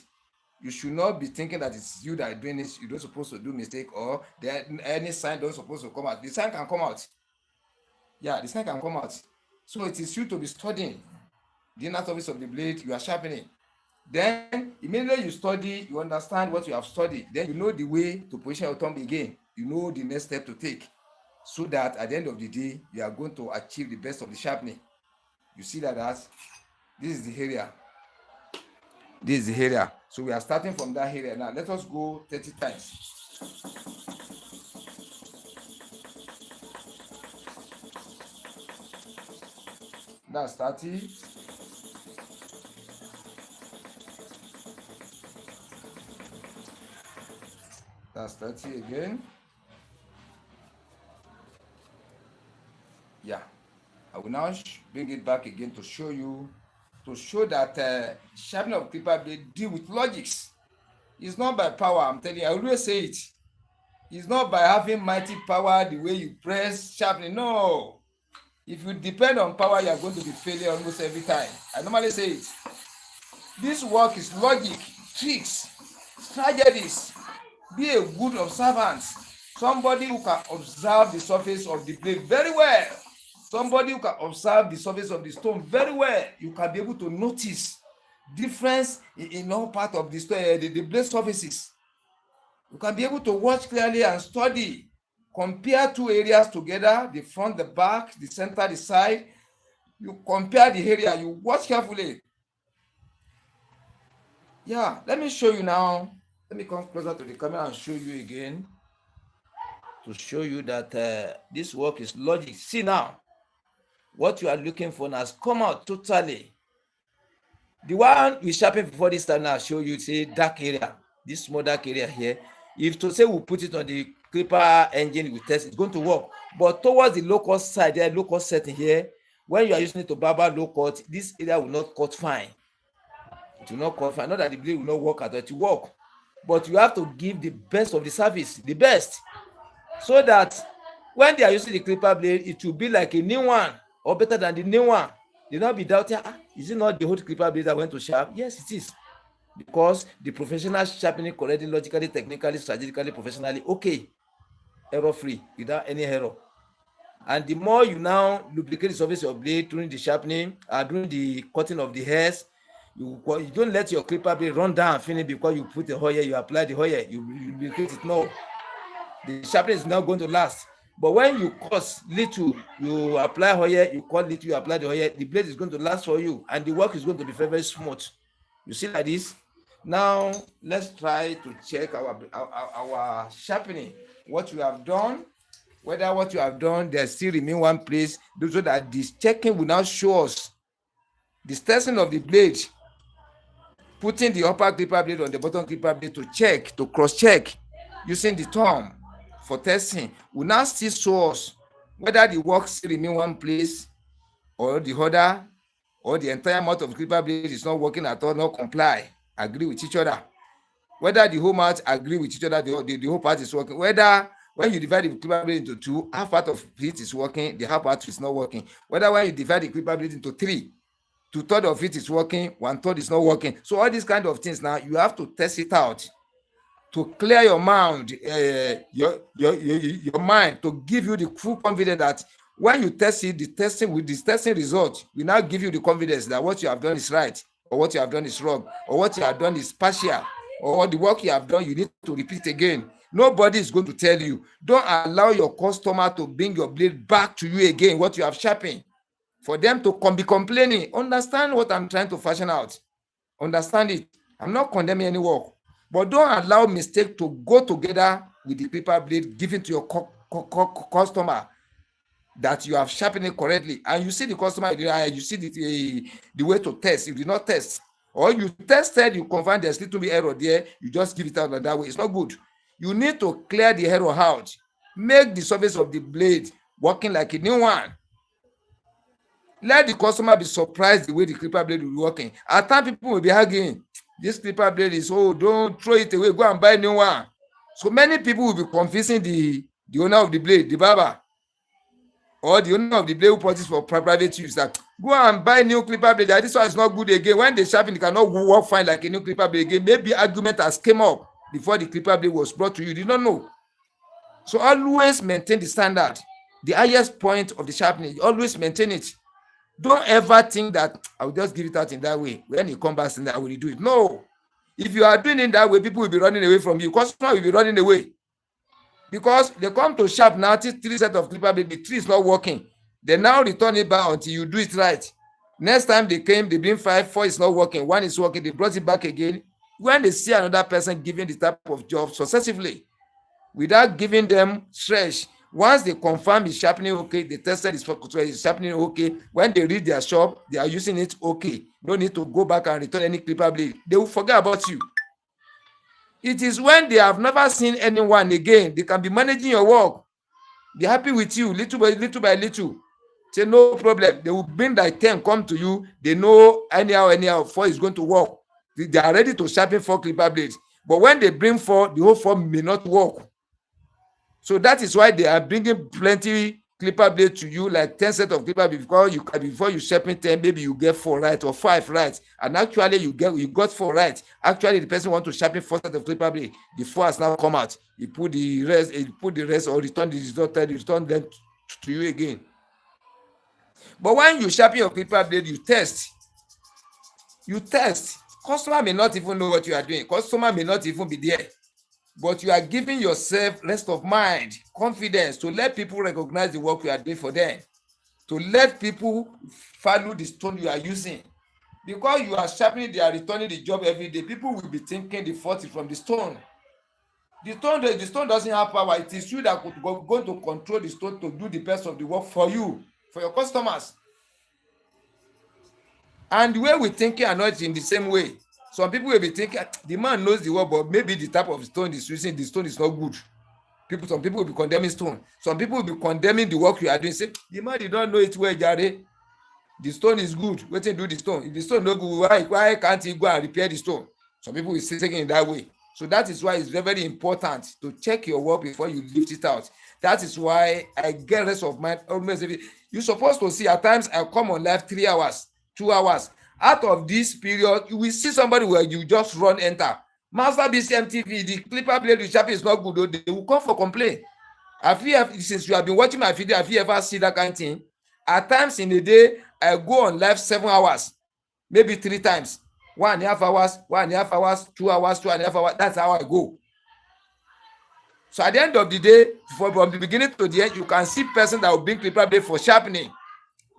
you should not be thinking that it's you that are doing this. You don't supposed to do mistake, or there any sign don't supposed to come out. The sign can come out. Yeah, the sign can come out. So it is you to be studying the inner surface of the blade you are sharpening. Then immediately you study, you understand what you have studied. Then you know the way to position your thumb again. You know the next step to take, so that at the end of the day, you are going to achieve the best of the sharpening. You see that this is the area. This is the area. So we are starting from that area now. Let us go 30 times. That's 30. That's 30 again. Yeah. I will now bring it back again to show you, to show that sharpening of clipper blade deal with logics. It's not by power, I'm telling you. I always say it. It's not by having mighty power the way you press sharpening. No. If you depend on power, you are going to be failing almost every time. I normally say it. This work is logic, tricks, strategies. Be a good observant. Somebody who can observe the surface of the blade very well. Somebody who can observe the surface of the stone very well. You can be able to notice difference in all part of the stone, the blade surfaces. You can be able to watch clearly and study. Compare two areas together, the front, the back, the center, the side. You compare the area, you watch carefully. Yeah, let me show you now. Let me come closer to the camera and show you again to show you that this work is logic. See now, what you are looking for has come out totally. The one we sharpen before this time now show you say dark area, this small dark area here. If to say we put it on the clipper engine we test, it's going to work. But towards the low cut side there, low cut setting here, when you are using it to barber low cut, this area will not cut fine. It will not cut fine. Not that the blade will not work at all, it will work. But you have to give the best of the service, the best, so that when they are using the clipper blade, it will be like a new one or better than the new one. They not be doubting, is it not the old clipper blade that went to sharp? Yes, it is. Because the professional sharpening correctly, logically, technically, strategically, professionally, okay, error free, without any error. And the more you now lubricate the surface of your blade during the sharpening, during the cutting of the hairs, you don't let your clipper blade run down and finish because you put the oil, you apply the oil, you lubricate it. No, the sharpening is not going to last. But when you cut little, you apply oil, you cut little, you apply the oil, the blade is going to last for you and the work is going to be very, very smooth. You see like this? Now let's try to check our sharpening, what you have done, whether what you have done there still remain one place, so that this checking will now show us the testing of the blade, putting the upper clipper blade on the bottom clipper blade to check, to cross check using the thumb for testing, will now still show us whether the work still remain one place or the other, or the entire mouth of the clipper blade is not working at all, not comply, agree with each other. Whether the whole mouth agree with each other, the whole part is working. Whether when you divide the clipper blade into two, half part of it is working, the half part is not working. Whether when you divide the clipper blade into three, 2/3 of it is working, 1/3 is not working. So all these kind of things now, you have to test it out to clear your mind, your mind, to give you the full confidence that when you test it, the testing with this testing result will now give you the confidence that what you have done is right, or what you have done is wrong, or what you have done is partial, or the work you have done you need to repeat again. Nobody is going to tell you. Don't allow your customer to bring your blade back to you again, what you have sharpened, for them to be complaining. Understand what I'm trying to fashion out. Understand it. I'm not condemning any work, but don't allow mistake to go together with the clipper blade given to your customer that you have sharpened it correctly, and you see the customer, you see the way to test. You did not test, or you tested, you confirm there's little bit error there, you just give it out like that way. It's not good. You need to clear the error out, make the surface of the blade working like a new one. Let the customer be surprised the way the clipper blade will be working. At times people will be arguing, this clipper blade is old, don't throw it away, go and buy a new one. So many people will be confusing the owner of the blade, the barber, or the owner of the blade who purchase for private use, that go and buy new clipper blade, that this one is not good again. When they sharpen, it cannot work fine like a new clipper blade again. Maybe argument has came up before the clipper blade was brought to you, did not know. So always maintain the standard, the highest point of the sharpening, always maintain it. Don't ever think that I will just give it out in that way. When you come back, I will do it. No. If you are doing it that way, people will be running away from you. Customer will be running away. Because they come to shop now, 3 sets of clipper blade, the 3 is not working. They now return it back until you do it right. Next time they came, they bring 5, 4 is not working, 1 is working, they brought it back again. When they see another person giving the type of job successively, without giving them stress, once they confirm it's sharpening okay, they tested it's sharpening okay, when they read their shop, they are using it okay. No need to go back and return any clipper blade. They will forget about you. It is when they have never seen anyone again, they can be managing your work, be happy with you little by little. Say no problem. They will bring like 10 come to you. They know anyhow 4 is going to work. They are ready to sharpen 4 clipper blades. But when they bring 4, the whole 4 may not work. So that is why they are bringing plenty clipper blade to you, like 10 sets of clipper blade, because before you sharpen 10, maybe you get 4 right or 5 right, and actually you got 4 right. Actually, the person want to sharpen 4 sets of clipper blade. The 4 has now come out. He put the rest, or return the result, return them to you again. But when you sharpen your clipper blade, you test. Customer may not even know what you are doing. Customer may not even be there. But you are giving yourself rest of mind, confidence, to let people recognize the work you are doing for them, to let people follow the stone you are using. Because you are sharpening, they are returning the job every day. People will be thinking the fault is from the stone. The stone doesn't have power. It is you that could going to control the stone to do the best of the work for you, for your customers. And the way we think are not in the same way. Some people will be thinking the man knows the work, but maybe the type of stone he's using, the stone is not good. Some people will be condemning stone. Some people will be condemning the work you are doing. Say the man did not know it well, Jare. The stone is good. Wetin do the stone? If the stone no good, why can't he go and repair the stone? Some people will say taking it that way. So that is why it's very, very important to check your work before you lift it out. That is why I get rest of mind almost every. You're supposed to see at times I come on live 3 hours, 2 hours. Out of this period, you will see somebody where you just run enter. Master BCMTV, the clipper blade with Sharpen is not good, though. They will come for complaint. Since you have been watching my video, have you ever seen that kind of thing? At times in a day, I go on live 7 hours, maybe 3 times. 1.5 hours, 1.5 hours, 2 hours, 2.5 hours. That's how I go. So at the end of the day, from the beginning to the end, you can see person that will bring clipper blade for sharpening.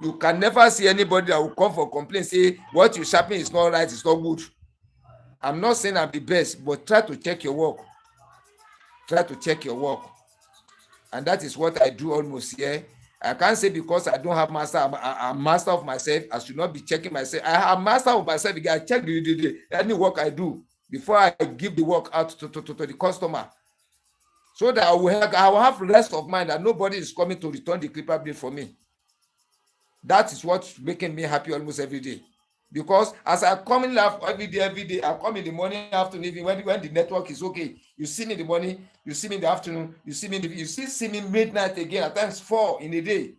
You can never see anybody that will come for complaint, say what you sharpen is not right, it's not good. I'm not saying I'm the best, but try to check your work. Try to check your work. And that is what I do almost here. I can't say because I don't have master, I'm master of myself. I should not be checking myself. I am master of myself. I check any work I do before I give the work out to the customer. So that I will have rest of mind that nobody is coming to return the clipper blade for me. That is what's making me happy almost every day. Because as I come in live every day, I come in the morning, afternoon, even when the network is okay. You see me in the morning, you see me in the afternoon, you see me midnight again, at times 4 in a day.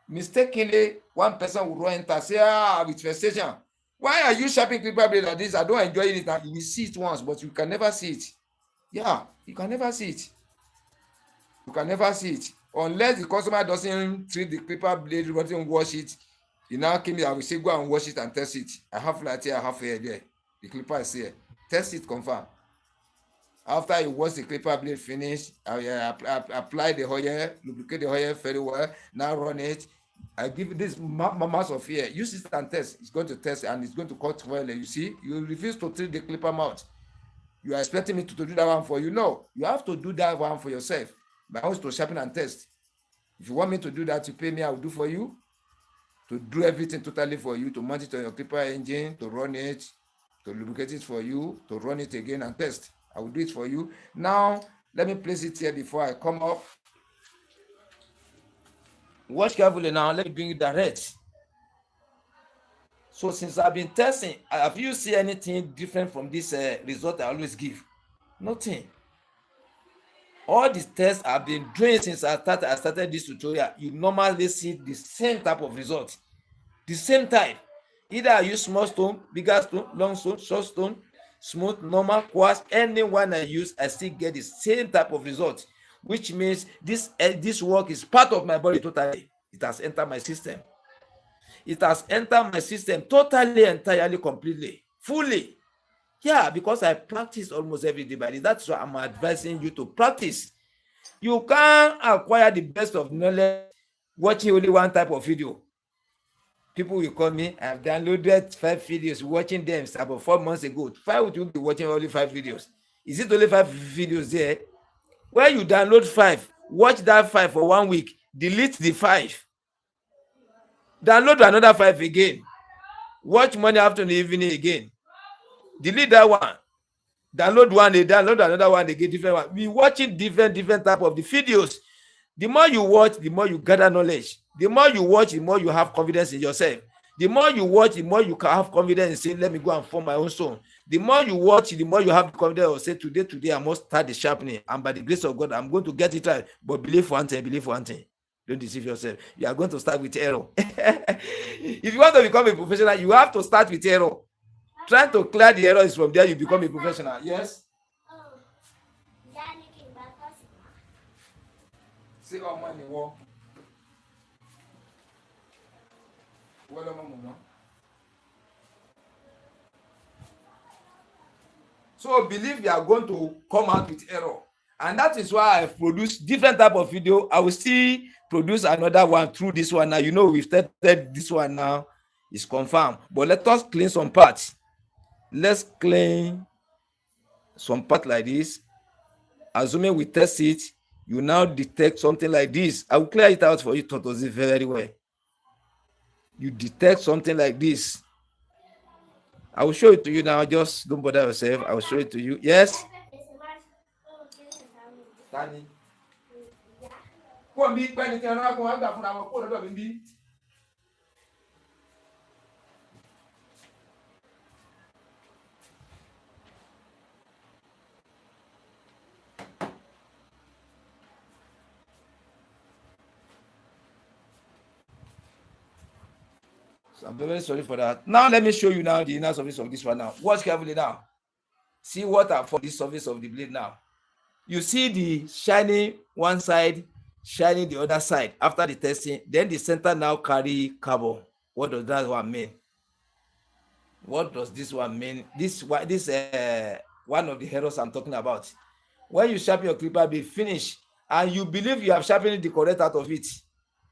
Mistakenly, one person will run enter, say, with frustration, why are you sharpening clipper blade like this? I don't enjoy it. You will see it once, but you can never see it. Yeah, you can never see it. You can never see it. Unless the customer doesn't treat the clipper blade, doesn't wash it. You now came here, I will say, go and wash it and test it. I have flat here, I have hair there. The clipper is here. Test it, confirm. After you wash the clipper blade finish, I apply the oil, lubricate the oil very well. Now run it. I give it this mass of hair. Use it and test. It's going to test and it's going to cut well. You see, you refuse to treat the clipper mouth. You are expecting me to do that one for you. No, you have to do that one for yourself. But I want to sharpen and test. If you want me to do that, you pay me, I will do for you. To do everything totally for you, to monitor your clipper engine, to run it, to lubricate it for you, to run it again and test. I will do it for you. Now, let me place it here before I come up. Watch carefully now. Let me bring you direct. So since I've been testing, have you seen anything different from this result I always give? Nothing. All the tests I've been doing since I started this tutorial, you normally see the same type of result. The same type. Either I use small stone, bigger stone, long stone, short stone, smooth, normal, quartz, any one I use, I still get the same type of result, which means this work is part of my body totally. It has entered my system. It has entered my system totally, entirely, completely, fully. Yeah, because I practice almost every day, but that's why I'm advising you to practice. You can't acquire the best of knowledge watching only one type of video. People will call me, I've downloaded 5 videos, watching them about 4 months ago. Why would you be watching only 5 videos? Is it only 5 videos there? When you download 5, watch that 5 for 1 week, delete the 5. Download another 5 again. Watch morning, afternoon, evening again. Delete that one. Download one, download another one again, different one. Be watching different type of the videos. The more you watch, the more you gather knowledge. The more you watch, the more you have confidence in yourself. The more you watch, the more you can have confidence in saying, let me go and form my own stone. The more you watch, the more you have confidence or say, today I must start the sharpening. And by the grace of God, I'm going to get it right. But believe one thing. Don't deceive yourself. You are going to start with error. If you want to become a professional, you have to start with error. Trying to clear the errors from there, you become a professional. Yes? See how money work. So believe you are going to come out with error. And that is why I've produced different type of video. I will still produce another one through this one now. You know, we've started this one now. It's confirmed. But let us clean some parts. Let's clean some part like this. Assuming we test it, you now detect something like this. I will clear it out for you, Totozi, very well. You detect something like this. I will show it to you now. Just don't bother yourself. I will show it to you. Yes. Tani. So I'm very sorry for that. Now let me show you now the inner surface of this one now. Watch carefully now. See what are for the surface of the blade now. You see the shining one side, shining the other side after the testing. Then the center now carry carbon. What does that one mean? What does this one mean? This one of the errors I'm talking about. When you sharpen your clipper blade, finish, and you believe you have sharpened the correct out of it,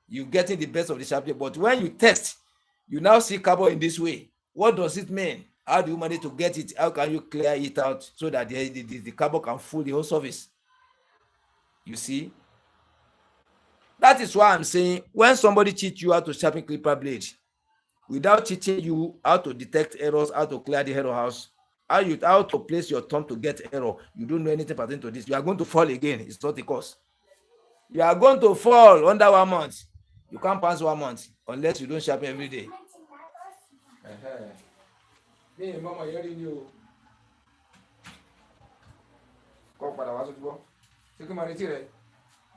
you getting the best of the sharpening. But when you test, you now see carbon in this way. What does it mean? How do you manage to get it? How can you clear it out so that the carbon can fool the whole surface? You see, that is why I'm saying when somebody teach you how to sharpen clipper blade without teaching you how to detect errors, how to clear the error house, how to place your thumb to get error, you don't know anything pertaining to this, you are going to fall again. It's not a cause. You are going to fall under 1 month. You can't pass 1 month unless you don't sharpen every day. Mama, you're in you. Kọ́ padà wá sójú bọ́. Ṣé kí n máa retí rẹ̀?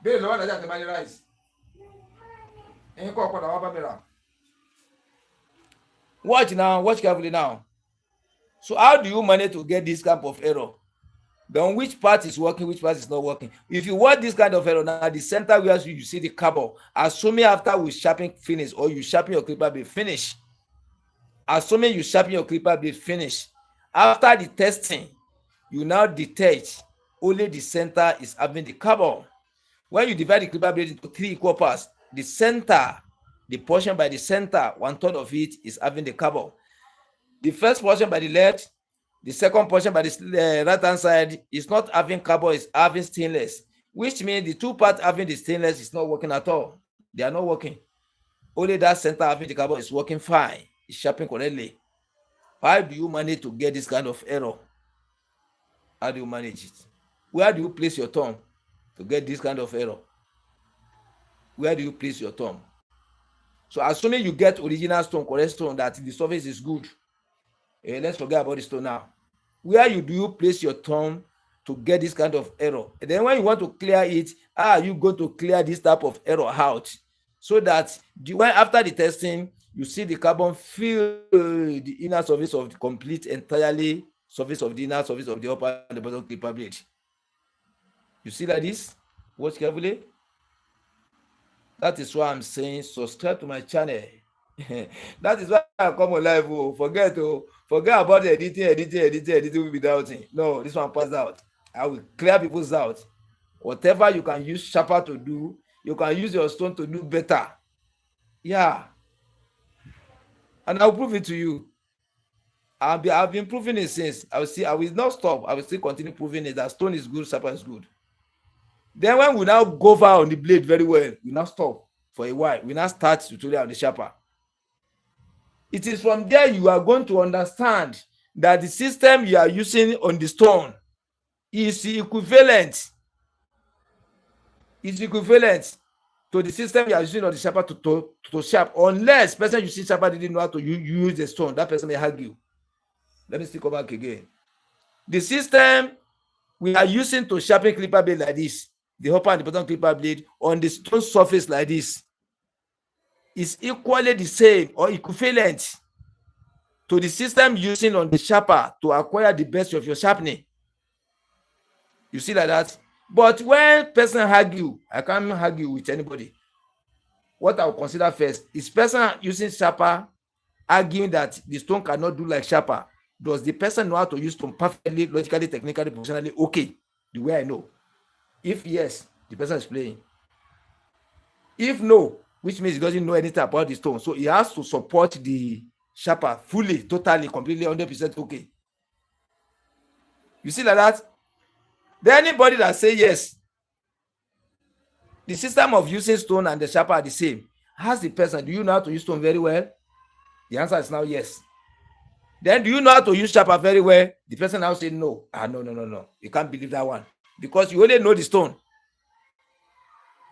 Béèrè lọ́wọ́ àdájá àti máa ní rice. Ẹ̀yin kọ́ padà wá bá mi rà. Watch now, watch carefully now. So how do you manage to get this kind of error? Then which part is working, which part is not working? If you want this kind of error now, the center where you see the carbon, assuming after we sharpen finish or you sharpen your clipper blade finish, assuming you sharpen your clipper blade finish, after the testing, you now detect only the center is having the carbon. When you divide the clipper blade into 3 equal parts, the center, the portion by the center, 1/3 of it is having the carbon. The first portion by the left, the second portion by the right hand side is not having carbon, it's having stainless, which means the 2 parts having the stainless is not working at all. They are not working. Only that center having the carbon is working fine. It's sharpening correctly. How do you manage to get this kind of error? How do you manage it? Where do you place your thumb to get this kind of error? Where do you place your thumb? So assuming you get original stone, correct stone, that the surface is good. Let's forget about the stone now. Where do you place your thumb to get this kind of error? And then when you want to clear it, how are you going to clear this type of error out? So that when after the testing, you see the carbon fill the inner surface of the complete entirely surface of the inner surface of the upper and the bottom clipper blade. You see like this? Watch carefully. That is why I'm saying subscribe to my channel. That is why I come on live. Forget about the editing without it. No, this one passed out. I will clear people's out. Whatever you can use sharper to do, you can use your stone to do better. Yeah. And I'll prove it to you. I've been proving it since. I will not stop. I will still continue proving it that stone is good, sharper is good. Then when we now go over on the blade very well, we now stop for a while. We now start tutorial on the sharper. It is from there you are going to understand that the system you are using on the stone is equivalent to the system you are using on the sharper to sharp, unless person using sharper didn't know how to use the stone. That person may argue. Let me still come back again. The system we are using to sharpen clipper blade like this, the upper and the bottom clipper blade on the stone surface like this, is equally the same or equivalent to the system using on the sharper to acquire the best of your sharpening. You see like that? But when person argue, I can't argue with anybody. What I will consider first is person using sharper arguing that the stone cannot do like sharper. Does the person know how to use stone perfectly, logically, technically, professionally? Okay, the way I know. If yes, the person is playing. If no, which means he doesn't know anything about the stone. So he has to support the sharper fully, totally, completely, 100% okay. You see like that? Then anybody that say yes, the system of using stone and the sharper are the same. Ask the person, do you know how to use stone very well? The answer is now yes. Then do you know how to use sharper very well? The person now say no. No. You can't believe that one. Because you only know the stone.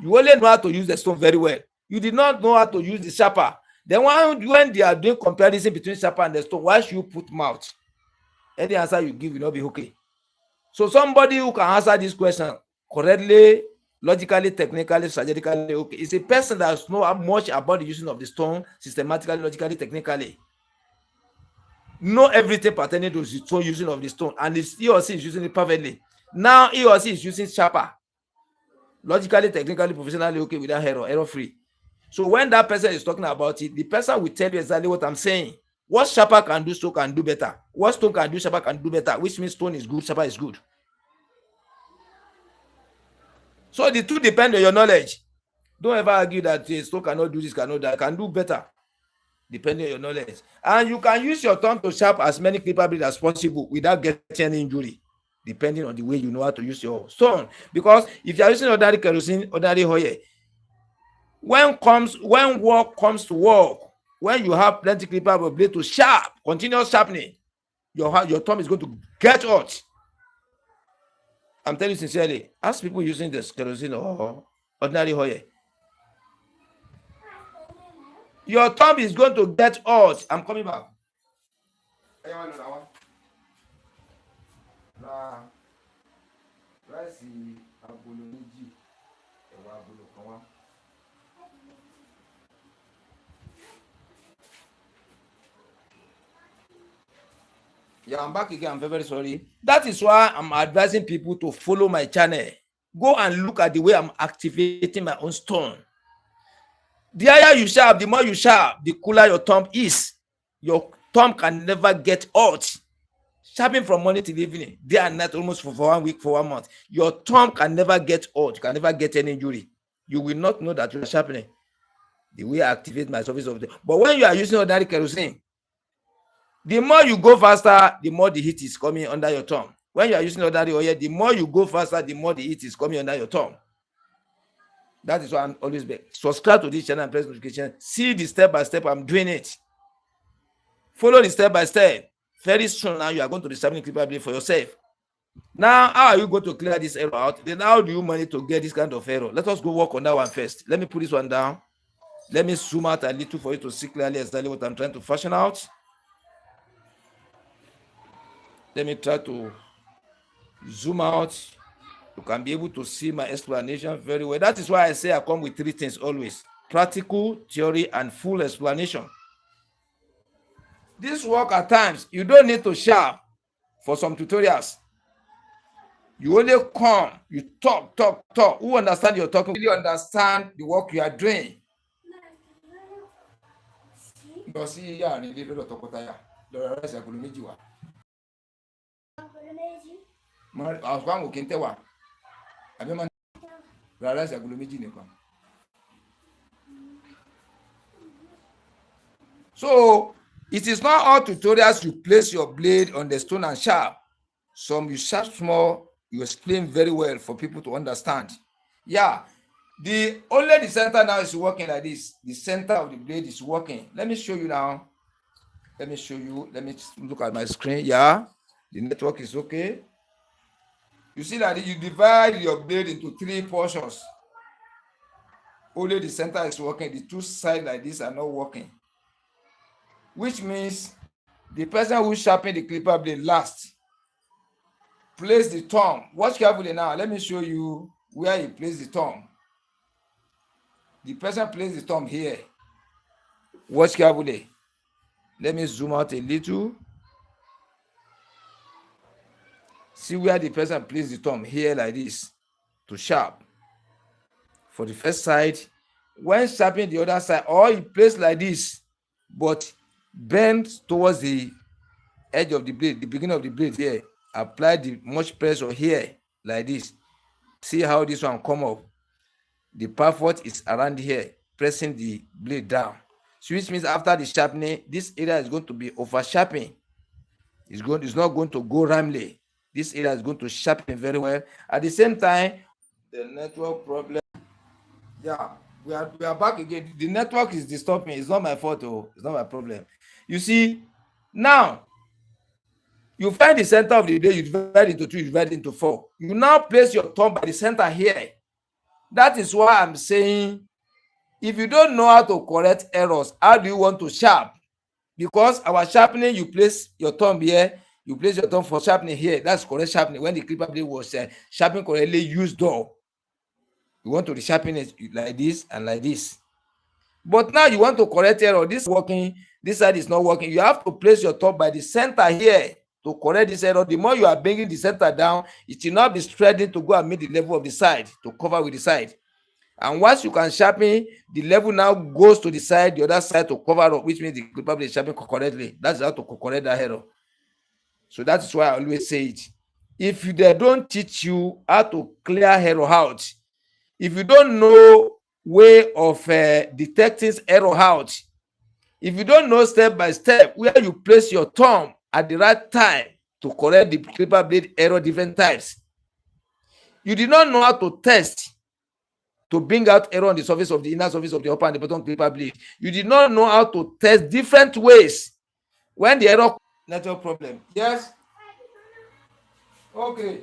You only know how to use the stone very well. You did not know how to use the sharper. Then when they are doing comparison between sharper and the stone, why should you put mouth? Any answer you give will not be okay. So somebody who can answer this question correctly, logically, technically, strategically, okay, is a person that knows much about the using of the stone, systematically, logically, technically. Know everything pertaining to the stone, using of the stone, and he or she is using it perfectly. Now he or she is using sharper, logically, technically, professionally, okay, without error free. So when that person is talking about it, the person will tell you exactly what I'm saying. What sharper can do, stone can do better. What stone can do, sharper can do better, which means stone is good, sharper is good. So the two depend on your knowledge. Don't ever argue that stone cannot do this, cannot that, can do better, depending on your knowledge. And you can use your thumb to sharp as many clipper blades as possible without getting any injury, depending on the way you know how to use your stone. Because if you are using ordinary kerosene, ordinary oil, when work comes to work, when you have plenty clipper blade to sharp, continuous sharpening, your thumb is going to get hot. I'm telling you sincerely, ask people using this kerosene or ordinary oil. Your thumb is going to get hot. I'm coming back. Yeah, I'm back again. I'm very, very sorry. That is why I'm advising people to follow my channel. Go and look at the way I'm activating my own stone. The higher you sharp, the more you sharp, the cooler your thumb is. Your thumb can never get hot. Sharpening from morning till evening, day and night, almost for 1 week, for 1 month. Your thumb can never get hot. You can never get any injury. You will not know that you are sharpening. The way I activate my surface of the. But when you are using ordinary kerosene, the more you go faster, the more the heat is coming under your thumb. When you are using ordinary oil, the more you go faster, the more the heat is coming under your thumb. That is why I'm always back. Subscribe to this channel and press notification. See the step by step I'm doing it. Follow the step by step. Very soon now you are going to be sharpening clipper blade for yourself. Now, how are you going to clear this error out? Then how do you manage to get this kind of error? Let us go work on that one first. Let me put this one down. Let me zoom out a little for you to see clearly exactly what I'm trying to fashion out. Let me try to zoom out. You can be able to see my explanation very well. That is why I say I come with 3 things always: practical, theory, and full explanation. This work at times, you don't need to sharp for some tutorials. You only come, you talk. Who understand you're talking? Really understand the work you are doing. Lọ sí àárín ilé lọ́dọ̀ tọkọtaya lọ́rọ̀ rẹ̀ ṣàkóló méjì wá. Àwọn àwọn òkè ń tẹ̀wà. Àbí máa ń ra rẹ̀ ṣàkóló méjì nìkan. So it is not all tutorials you place your blade on the stone and sharp. Some you sharp small, you explain very well for people to understand. Yeah, only the center now is working like this. The center of the blade is working. Let me show you now. Let me show you. Let me look at my screen. Yeah, the network is okay. You see that you divide your blade into 3 portions. Only the center is working. The 2 sides like this are not working. Which means the person who sharpened the clipper blade last place the thumb. Watch carefully now. Let me show you where he placed the thumb. The person placed the thumb here. Watch carefully. Let me zoom out a little. See where the person placed the thumb here like this to sharp. For the first side, when sharpening the other side, or he placed like this, but bend towards the edge of the blade, the beginning of the blade here. Apply the much pressure here like this. See how this one come up. The pivot is around here. pressing the blade down. So which means after the sharpening, this area is going to be over sharpening. It's not going to go ramly. This area is going to sharpen very well. At the same time, the network problem. Yeah, we are back again. The network is disturbing. It's not my fault. Oh, it's not my problem. You see, now you find the center of the blade. You divide into two. You divide into four. You now place your thumb by the center here. That is why I'm saying, if you don't know how to correct errors, how do you want to sharp? Because our sharpening, you place your thumb here, you place your thumb for sharpening here. That's correct sharpening. When the clipper blade was sharpening correctly, use door. You want to resharpen it like this and like this. But now you want to correct error. This is working, this side is not working. You have to place your thumb by the center here to correct this error. The more you are bringing the center down, it will not be spreading to go and meet the level of the side to cover with the side. And once you can sharpen, the level now goes to the side, the other side to cover up, which means the clipper blade is sharpened correctly. That's how to correct that error. So that is why I always say it. If they don't teach you how to clear error out, if you don't know way of detecting error out, if you don't know step by step where you place your thumb at the right time to correct the clipper blade error different types, you did not know how to test to bring out error on the surface of the inner surface of the upper and the bottom clipper blade. You did not know how to test different ways when the error network problem. Yes. Okay.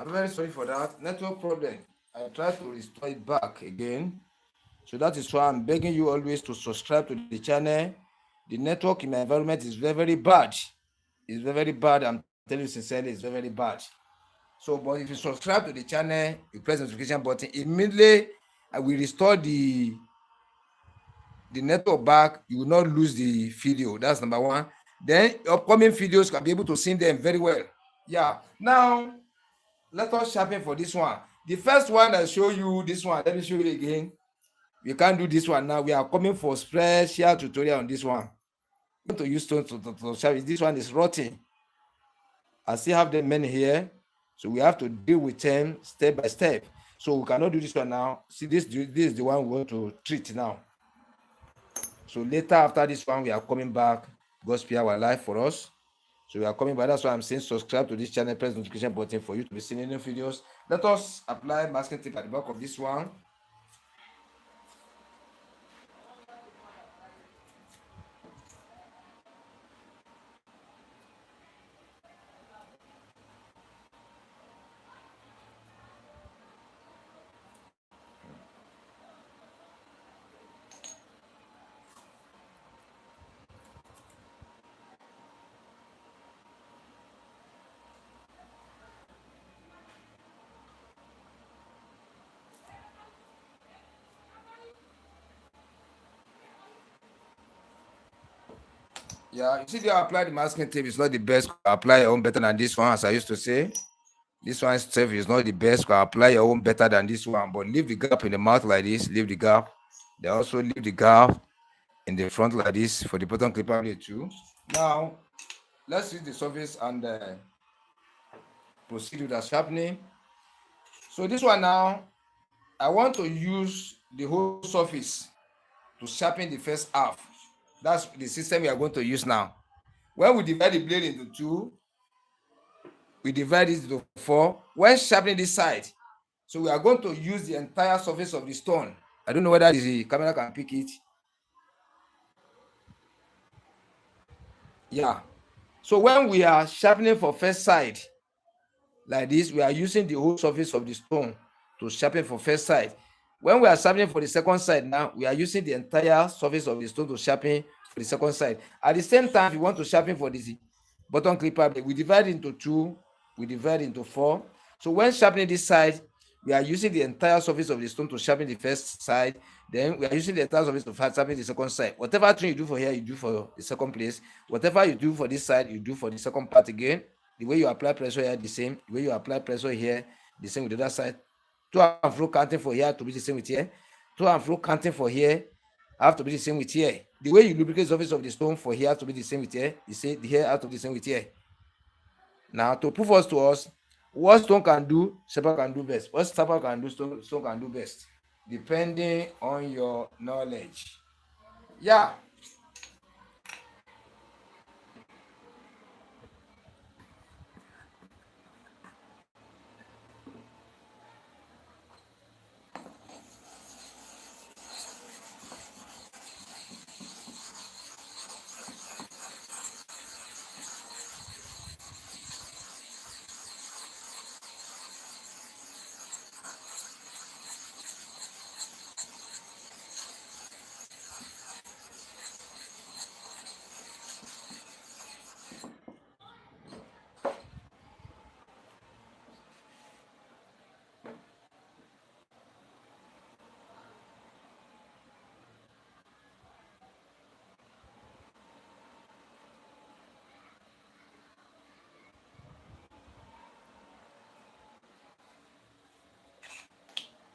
I'm very sorry for that network problem. I try to restore it back again. So that is why I'm begging you always to subscribe to the channel. The network in my environment is very, very bad. It's very, very bad. I'm telling you sincerely, it's very, very bad. So, but if you subscribe to the channel, you press the notification button, immediately I will restore the network back. You will not lose the video. That's number one. Then upcoming videos can be able to see them very well. Yeah. Now, let us sharpen for this one. The first one I show you, this one, let me show you again. We can't do this one now. We are coming for special tutorial on this one. I'm going to use stone to sharpen. This one is rotting. I still have them many here. So we have to deal with them step by step. So we cannot do this one now. See, this is the one we want to treat now. So later after this one, we are coming back. God spare our life for us. So we are coming back. That's why I'm saying subscribe to this channel, press the notification button for you to be seeing new videos. Let us apply masking tape at the back of this one. Yeah, you see, they apply the masking tape. It's not the best. Apply your own better than this one, as I used to say. This one itself is not the best. Apply your own better than this one, but leave the gap in the mouth like this. Leave the gap. They also leave the gap in the front like this for the bottom clipper blade too. Now, let's use the surface and proceed with the sharpening. So this one now, I want to use the whole surface to sharpen the first half. That's the system we are going to use now. When we divide the blade into two, we divide it into four. When sharpening this side, so we are going to use the entire surface of the stone. I don't know whether the camera can pick it. Yeah. So when we are sharpening for first side, like this, we are using the whole surface of the stone to sharpen for first side. When we are sharpening for the second side now, we are using the entire surface of the stone to sharpen for the second side. At the same time, if you want to sharpen for the bottom clipper, we divide into two, we divide into four. So when sharpening this side, we are using the entire surface of the stone to sharpen the first side. Then we are using the entire surface to sharpen the second side. Whatever thing you do for here, you do for the second place. Whatever you do for this side, you do for the second part again. The way you apply pressure here, the same. The way you apply pressure here, the same with the other side. To and fro counting for here to be the same with here. To and fro counting for here have to be the same with here. The way you lubricate the surface of the stone for here to be the same with here. You say the here have to be the same with here. Now to prove us to us, what stone can do, Sharpen can do best. What Sharpen can do, stone can do best, depending on your knowledge. Yeah.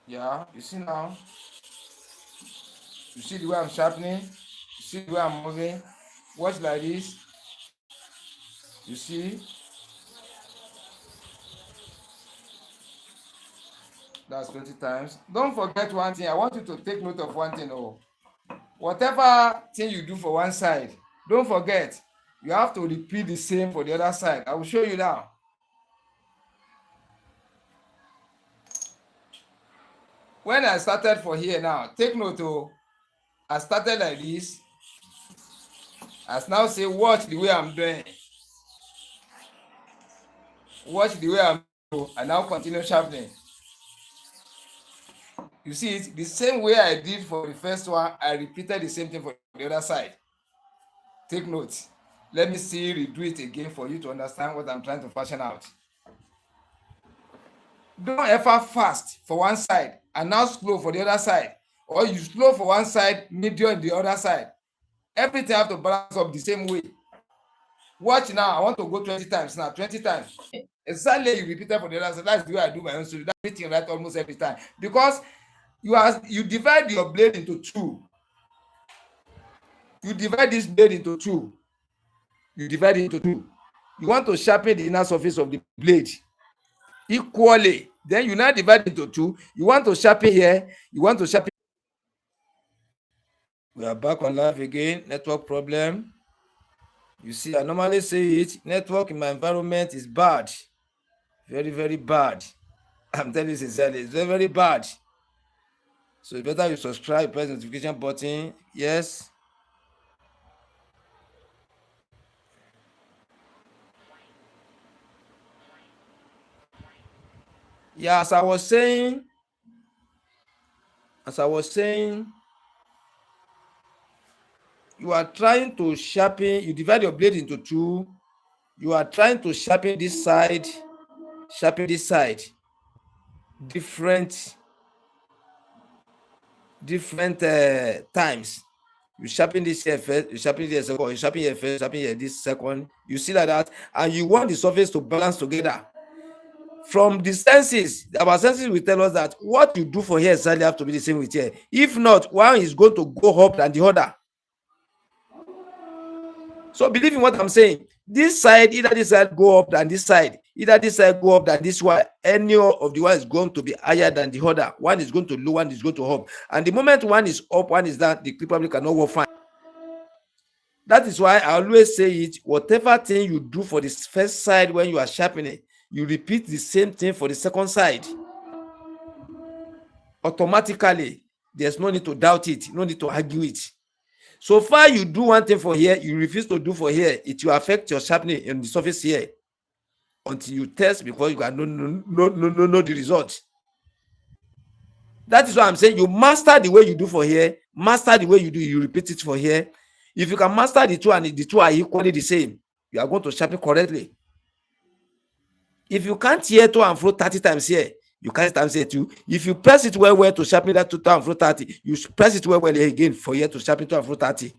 Yeah, you see now. You see the way I'm sharpening. You see the way I'm moving. Watch like this. You see. That's 20 times. Don't forget one thing. I want you to take note of one thing. Oh, whatever thing you do for one side, don't forget. You have to repeat the same for the other side. I will show you now. When I started for here now, take note. Oh, I started like this. I now say, watch the way I'm doing. Watch the way I'm doing. I now continue sharpening. You see it, the same way I did for the first one, I repeated the same thing for the other side. Take note. Let me see, redo it again for you to understand what I'm trying to fashion out. Don't ever fast for one side and now slow for the other side. Or you slow for one side, medium the other side. Everything have to balance up the same way. Watch now. I want to go 20 times now. 20 times. Exactly, you repeat it for the other side. That's the way I do my own story. That's everything right almost every time. Because you divide your blade into two. You divide this blade into two. You divide it into two. You want to sharpen the inner surface of the blade equally. Then you now divide into two. You want to sharpen here. You want to sharpen. We are back on live again. Network problem. You see, I normally say it. Network in my environment is bad. Very, very bad. I'm telling you sincerely, it's very, very bad. So it's better you subscribe, press the notification button. Yes. Yeah, as I was saying, you are trying to sharpen, you divide your blade into two. You are trying to sharpen this side, different times. You sharpen this here first, you sharpen this second, you sharpen here first, sharpen here this second. You see like that, and you want the surface to balance together. From the senses, our senses will tell us that what you do for here exactly have to be the same with here. If not, one is going to go up than the other. So believe in what I'm saying. This side, either this side go up than this side, either this side go up than this one. Any of the one is going to be higher than the other. One is going to low, one is going to up. And the moment one is up, one is down, the probably cannot work fine. That is why I always say it. Whatever thing you do for the first side when you are sharpening, you repeat the same thing for the second side. Automatically, there's no need to doubt it, no need to argue it. So far you do one thing for here, you refuse to do for here, it will affect your sharpening in the surface here until you test, because you can know the result. That is why I'm saying you master the way you do for here, master the way you do, you repeat it for here. If you can master the two and the two are equally the same, you are going to sharpen correctly. If you can't hear to and fro 30 times here, You can't stand say two. If you press it well to sharpen that to 230, you press it well again for here to sharpen 230.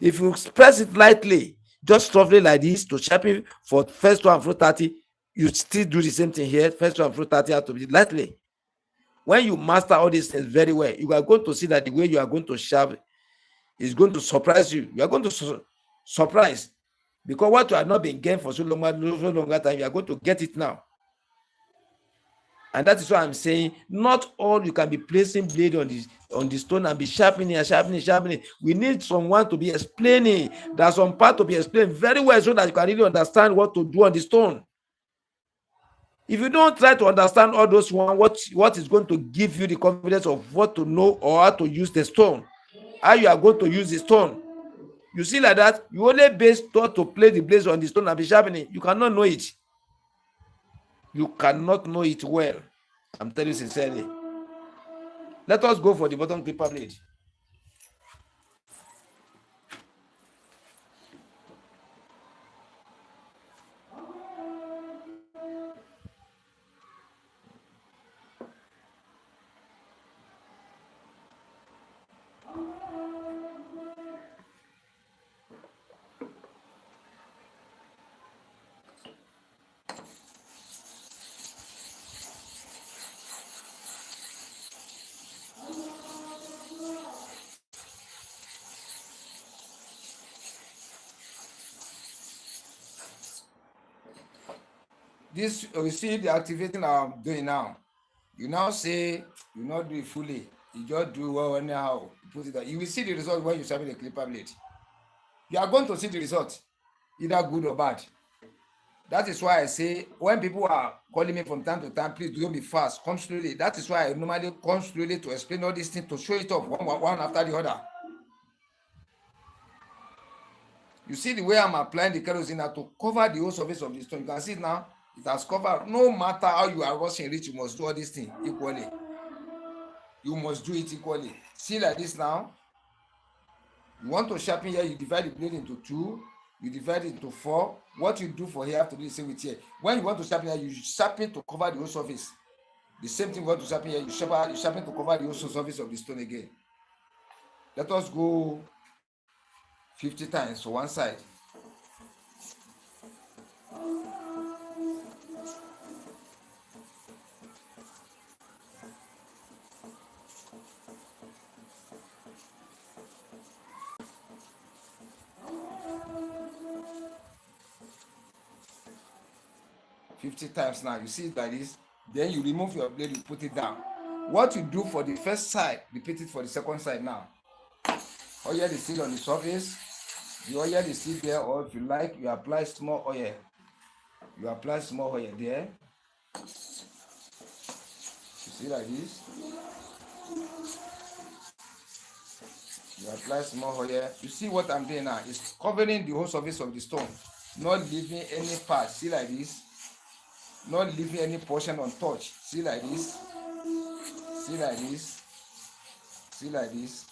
If you press it lightly, just roughly like this to sharpen for first 230, you still do the same thing here. First 230 have to be lightly. When you master all these things very well, you are going to see that the way you are going to sharpen is going to surprise you. You are going to surprise, because what you have not been getting for so longer time, you are going to get it now. And that is why I'm saying, not all you can be placing blade on the stone and be sharpening and sharpening. We need someone to be explaining. There's some part to be explained very well so that you can really understand what to do on the stone. If you don't try to understand all those one, what is going to give you the confidence of what to know or how to use the stone, how you are going to use the stone? You see like that, you only base thought to place the blades on the stone and be sharpening. You cannot know it. You cannot know it well. I'm telling you sincerely. Let us go for the bottom clipper blade. This, you see the activating I'm doing now. You now say you not do it fully. You just do well anyhow. You put it there. You will see the result when you sharpen the clipper blade. You are going to see the result, either good or bad. That is why I say when people are calling me from time to time, please don't be fast. Come slowly. That is why I normally come slowly to explain all these things, to show it off one after the other. You see the way I'm applying the kerosene now to cover the whole surface of the stone. You can see it now. It has covered. No matter how you are rushing rich, you must do all these things equally. You must do it equally. See like this now. You want to sharpen here, you divide the blade into two. You divide it into four. What you do for here, have to do the same with here. When you want to sharpen here, you sharpen to cover the whole surface. The same thing you want to sharpen here, you sharpen to cover the whole surface of the stone again. Let us go 50 times for one side. Times now. You see it like this. Then you remove your blade, you put it down. What you do for the first side, repeat it for the second side now. Oil is still on the surface. The oil is still there, or if you like, you apply small oil. You apply small oil there. You see like this. You apply small oil. You see what I'm doing now? It's covering the whole surface of the stone, not leaving any part. See like this. Not leaving any portion untouched. See like this. See like this. See like this.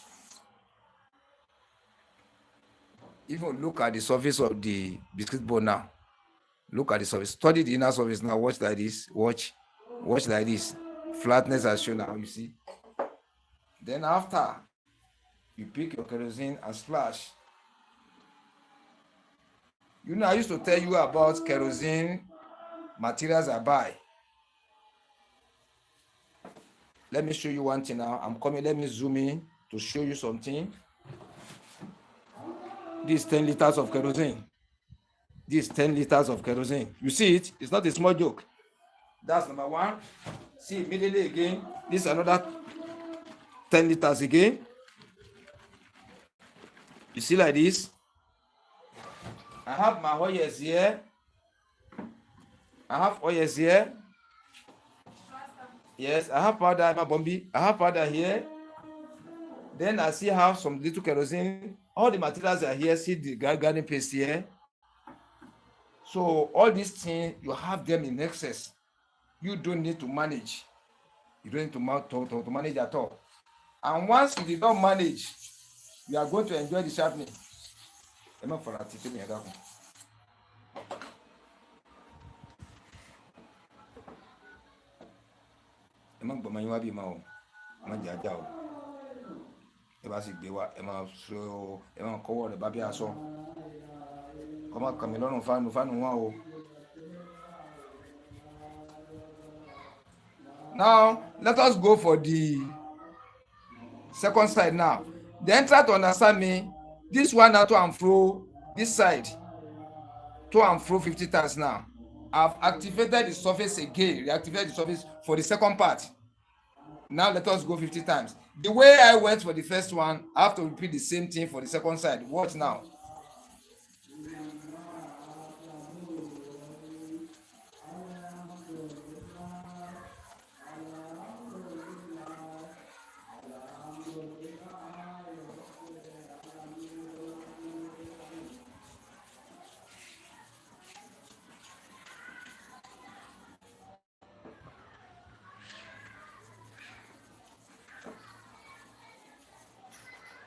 Even look at the surface of the biscuit board now. Look at the surface. Study the inner surface now. Watch like this. Watch like this. Flatness as shown now. You see. Then after, you pick your kerosene and splash. You know, I used to tell you about kerosene materials I buy. Let me show you one thing now. I'm coming. Let me zoom in to show you something. This 10 liters of kerosene. This 10 liters of kerosene. You see it? It's not a small joke. That's number one. See immediately again. This is another 10 liters again. You see like this. I have my oils here. I have oils here. Yes, I have powder, my bombi. I have powder here. Then I still have some little kerosene. All the materials are here. See the garden paste here. So all these things, you have them in excess. You don't need to manage. You don't need to manage at all. And once you don't manage, you are going to enjoy the sharpening. ẹ má gbọmọ yín wá bí ma o, ẹ má jẹ ajá o, ẹ bá sì gbé wá ẹ má kọ́wọ́ rẹ̀ bá bí aṣọ, kọ́ má kàn mí lọ́rùn fáànù wọn o. Now let us go for the second side now. Then try to understand me. This one now to and fro, this side to and fro 50 times now. I've activated the surface again, reactivated the surface for the second part. Now let us go 50 times. The way I went for the first one, I have to repeat the same thing for the second side. Watch now.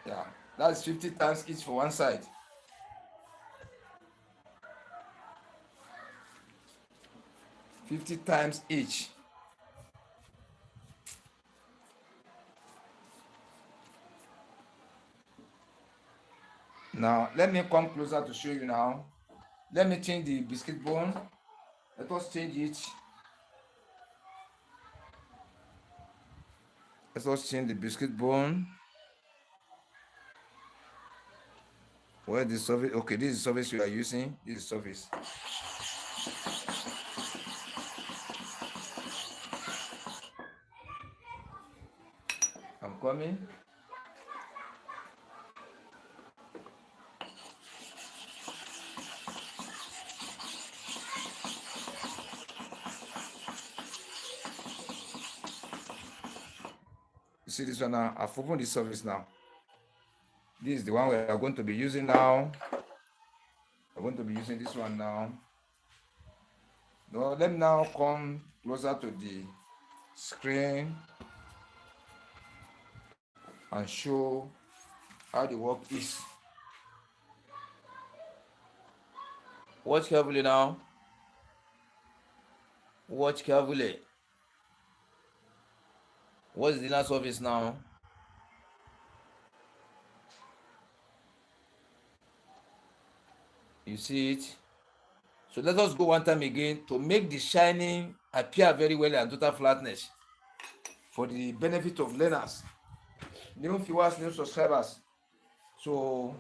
Yeah, that's 50 times each for one side. $50 each. Now, let me come closer to show you now. Let me change the biscuit bone. Let us change it. Let us change the biscuit bone. Where the surface? Okay, this is the surface we are using. This is surface. I'm coming. You see this one now? I've opened the surface now. This is the one we are going to be using now. We're going to be using this one now. Now let me now come closer to the screen and show how the work is. Watch carefully now. Watch carefully. What's the inner surface now? You see it? So let us go one time again to make the shining appear very well and total flatness for the benefit of learners, new viewers, new subscribers. So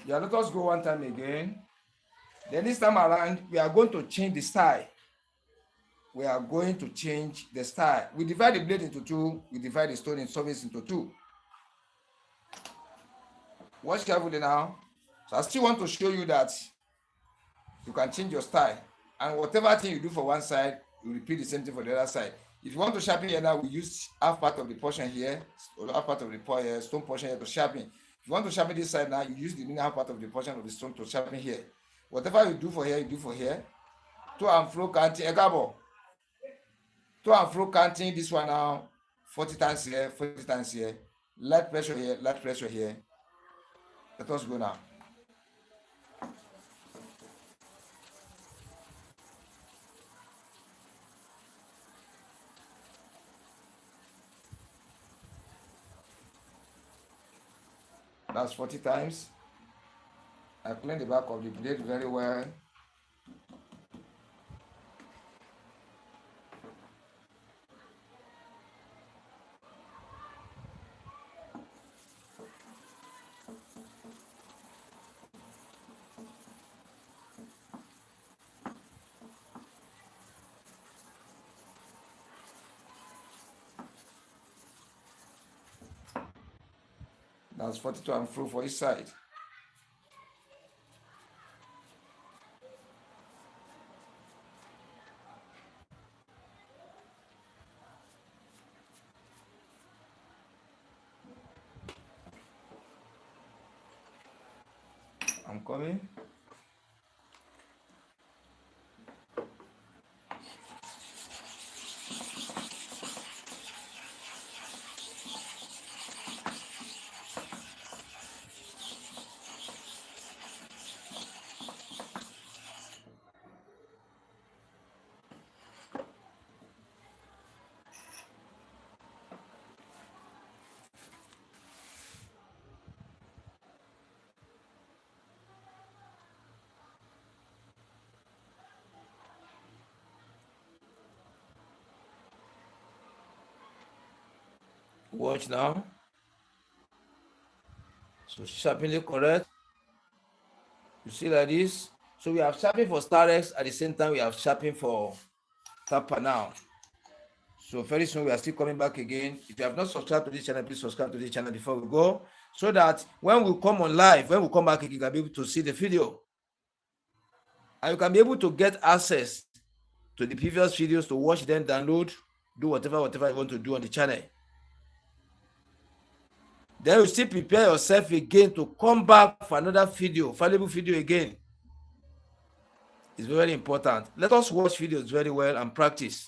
yeah, let us go one time again. Then this time around, we are going to change the style. We are going to change the style. We divide the blade into two. We divide the stone in surface into two. Watch carefully now. So I still want to show you that you can change your style. And whatever thing you do for one side, you repeat the same thing for the other side. If you want to sharpen here now, we use half part of the portion here, or half part of the stone portion here to sharpen. If you want to sharpen this side now, you use the half part of the portion of the stone to sharpen here. Whatever you do for here, you do for here. To and fro counting, egabo. To and fro counting this one now, 40 times here, 40 times here. Light pressure here, light pressure here. Let us go now. That's 40 times. I clean the back of the blade very well. That's 42 and through for each side. I'm coming. Watch now. So sharpening correct. You see like this. So we have sharpening for Starex at the same time we have sharpening for Tapper now. So very soon we are still coming back again. If you have not subscribed to this channel, please subscribe to this channel before we go, so that when we come on live, when we come back, you can be able to see the video, and you can be able to get access to the previous videos to watch them, download, do whatever you want to do on the channel. Then you still prepare yourself again to come back for another video, valuable video again. It's very important. Let us watch videos very well and practice.